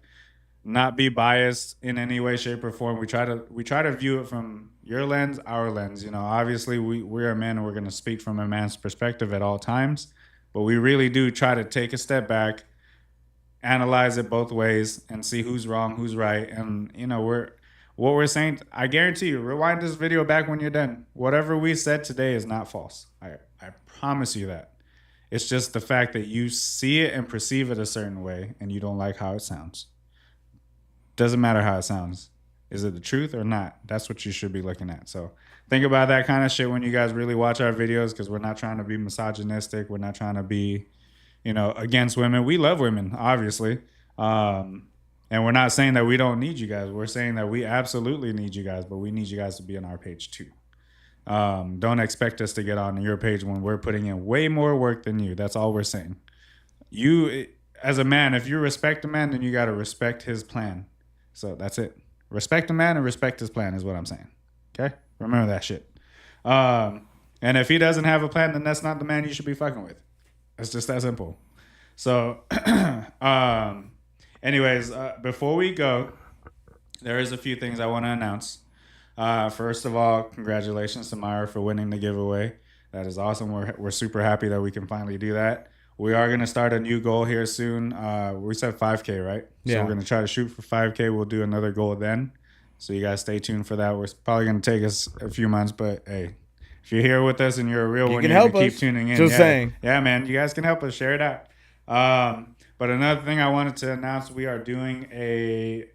not be biased in any way, shape, or form. We try to view it from your lens, our lens. Obviously we're men, and we're gonna speak from a man's perspective at all times. But we really do try to take a step back, analyze it both ways, and see who's wrong, who's right. And what we're saying, I guarantee you, rewind this video back when you're done. Whatever we said today is not false. I promise you that. It's just the fact that you see it and perceive it a certain way, and you don't like how it sounds. Doesn't matter how it sounds. Is it the truth or not? That's what you should be looking at. So think about that kind of shit when you guys really watch our videos, because we're not trying to be misogynistic. We're not trying to be against women. We love women, obviously. And we're not saying that we don't need you guys. We're saying that we absolutely need you guys, but we need you guys to be on our page too. Don't expect us to get on your page when we're putting in way more work than you. That's all we're saying. You, as a man, if you respect a man, then you got to respect his plan. So that's it. Respect a man and respect his plan is what I'm saying. Okay? Remember that shit. And if he doesn't have a plan, then that's not the man you should be fucking with. It's just that simple. So, anyways, before we go, there is a few things I want to announce. First of all, congratulations to Myra for winning the giveaway. That is awesome. We're super happy that we can finally do that. We are going to start a new goal here soon. We said 5K, right? Yeah. So we're going to try to shoot for 5K. We'll do another goal then. So you guys stay tuned for that. We're probably going to take us a few months, but hey, if you're here with us and you're a real one, you're going to keep tuning in. Just saying. Yeah, man. You guys can help us. Share it out. But another thing I wanted to announce, we are doing a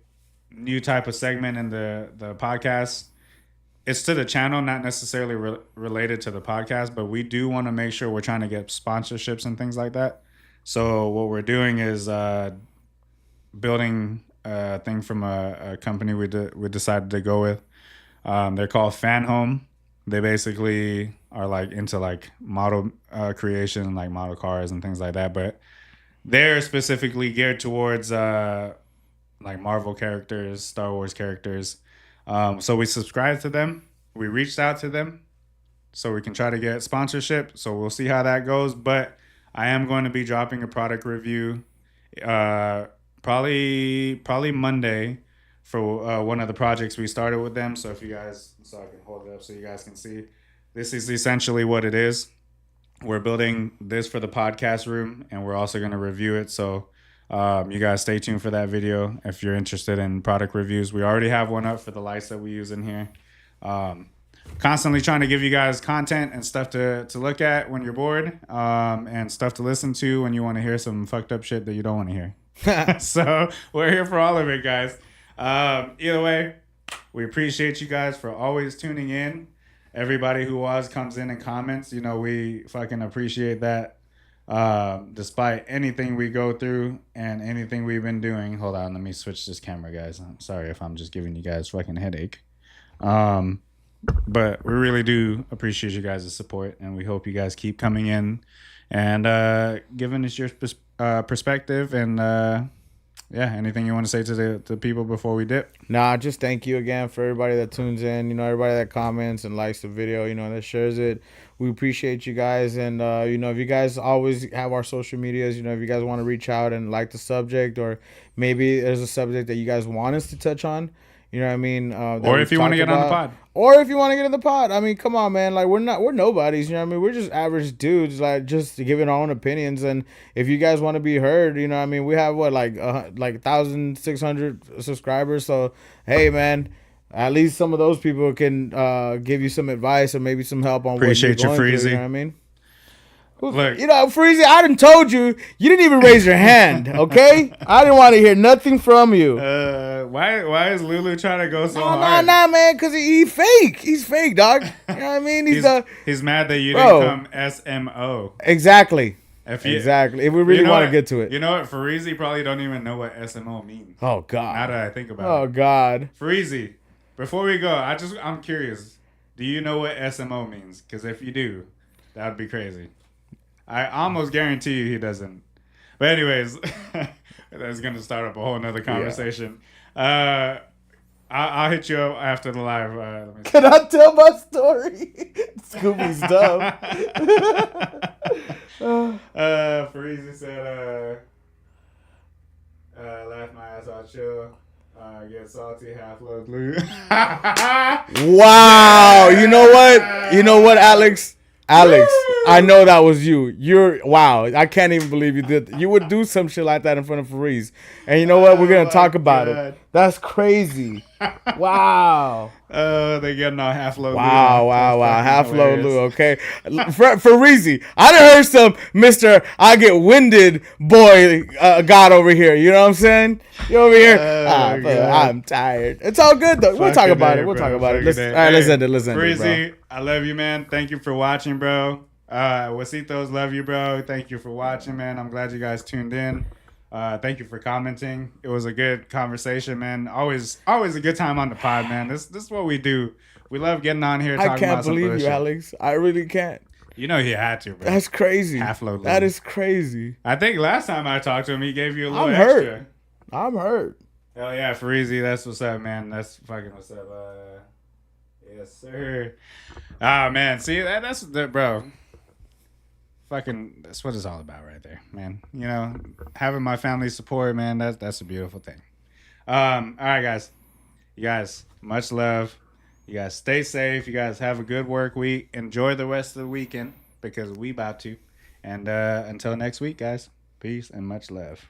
new type of segment in the podcast. It's to the channel, not necessarily related to the podcast, but we do want to make sure we're trying to get sponsorships and things like that. So what we're doing is building a thing from a company we decided to go with. They're called Fan Home. They basically are like into like model creation, like model cars and things like that. But they're specifically geared towards like Marvel characters, Star Wars characters. So we subscribed to them. We reached out to them so we can try to get sponsorship. So we'll see how that goes. But I am going to be dropping a product review probably Monday for one of the projects we started with them. So if you guys, so I can hold it up so you guys can see, this is essentially what it is. We're building this for the podcast room, and we're also going to review it. So you guys stay tuned for that video if you're interested in product reviews. We already have one up for the lights that we use in here. Constantly trying to give you guys content and stuff to look at when you're bored, and stuff to listen to when you want to hear some fucked up shit that you don't want to hear. So we're here for all of it, guys. Either way, we appreciate you guys for always tuning in. Everybody who comes in and comments, you know, we fucking appreciate that. Despite anything we go through and anything we've been doing. Hold on, let me switch this camera, guys. I'm sorry if I'm just giving you guys fucking headache. But we really do appreciate you guys' support, and we hope you guys keep coming in and giving us your perspective and yeah, anything you want to say to the people before we dip? Nah, just thank you again for everybody that tunes in, you know, everybody that comments and likes the video, you know, that shares it. We appreciate you guys. And, you know, if you guys always have our social medias, you know, if you guys want to reach out and like the subject, or maybe there's a subject that you guys want us to touch on, you know what I mean? Or if you want to get on the pod. Or if you want to get in the pod. I mean, come on, man. Like, we're nobodies, you know what I mean? We're just average dudes, like, just giving our own opinions. And if you guys want to be heard, you know what I mean? We have, like 1,600 subscribers. So, hey, man, at least some of those people can give you some advice or maybe some help on Appreciate what you're going you, Freezy. through, you know what I mean? Look. You know, Freezy, I done told you. You didn't even raise your hand, okay? I didn't want to hear nothing from you. Why is Lulu trying to go so hard? Nah, man, because he fake. He's fake, dog. You know what I mean? He's mad that you didn't come SMO. Exactly. Exactly. If we really want to get to it. You know what? Freezy probably don't even know what SMO means. Oh, God. Now that I think about it. Oh, God. Freezy, before we go, I'm curious. Do you know what SMO means? Because if you do, that would be crazy. I almost guarantee you he doesn't. But anyways, that's going to start up a whole nother conversation. Yeah. I'll hit you up after the live. Let me Can I tell my story? Scooby's dumb. Freezy said, laugh my ass off, chill. Get salty, half load blue. Wow. You know what, Alex? I know that was you. Wow. I can't even believe you did. You would do some shit like that in front of Fareeze. And you know what? We're going to talk about it. That's crazy. Wow. They're getting on half load. Wow. Half load, Lou. Okay. Fareeze, I done heard some Mr. I get winded boy God over here. You know what I'm saying? You over here. I'm tired. It's all good, though. We'll talk about it. All right, let's end it. Freezy, I love you, man. Thank you for watching, bro. Wasitos, love you, bro. Thank you for watching, man. I'm glad you guys tuned in. Thank you for commenting. It was a good conversation, man. Always a good time on the pod, man. This is what we do. We love getting on here talking about some I can't believe you, Alex. I really can't. You know he had to, bro. That's crazy. Half load. That is crazy. I think last time I talked to him, he gave you a little extra. I'm hurt. Hell yeah, Fareezy, that's what's up, man. That's fucking what's up. Yes, sir. Ah, man. See, that's the bro. Fucking, that's what it's all about right there, man. You know, having my family support, man, that's a beautiful thing. All right, guys. You guys, much love. You guys stay safe. You guys have a good work week. Enjoy the rest of the weekend because we about to. And until next week, guys, peace and much love.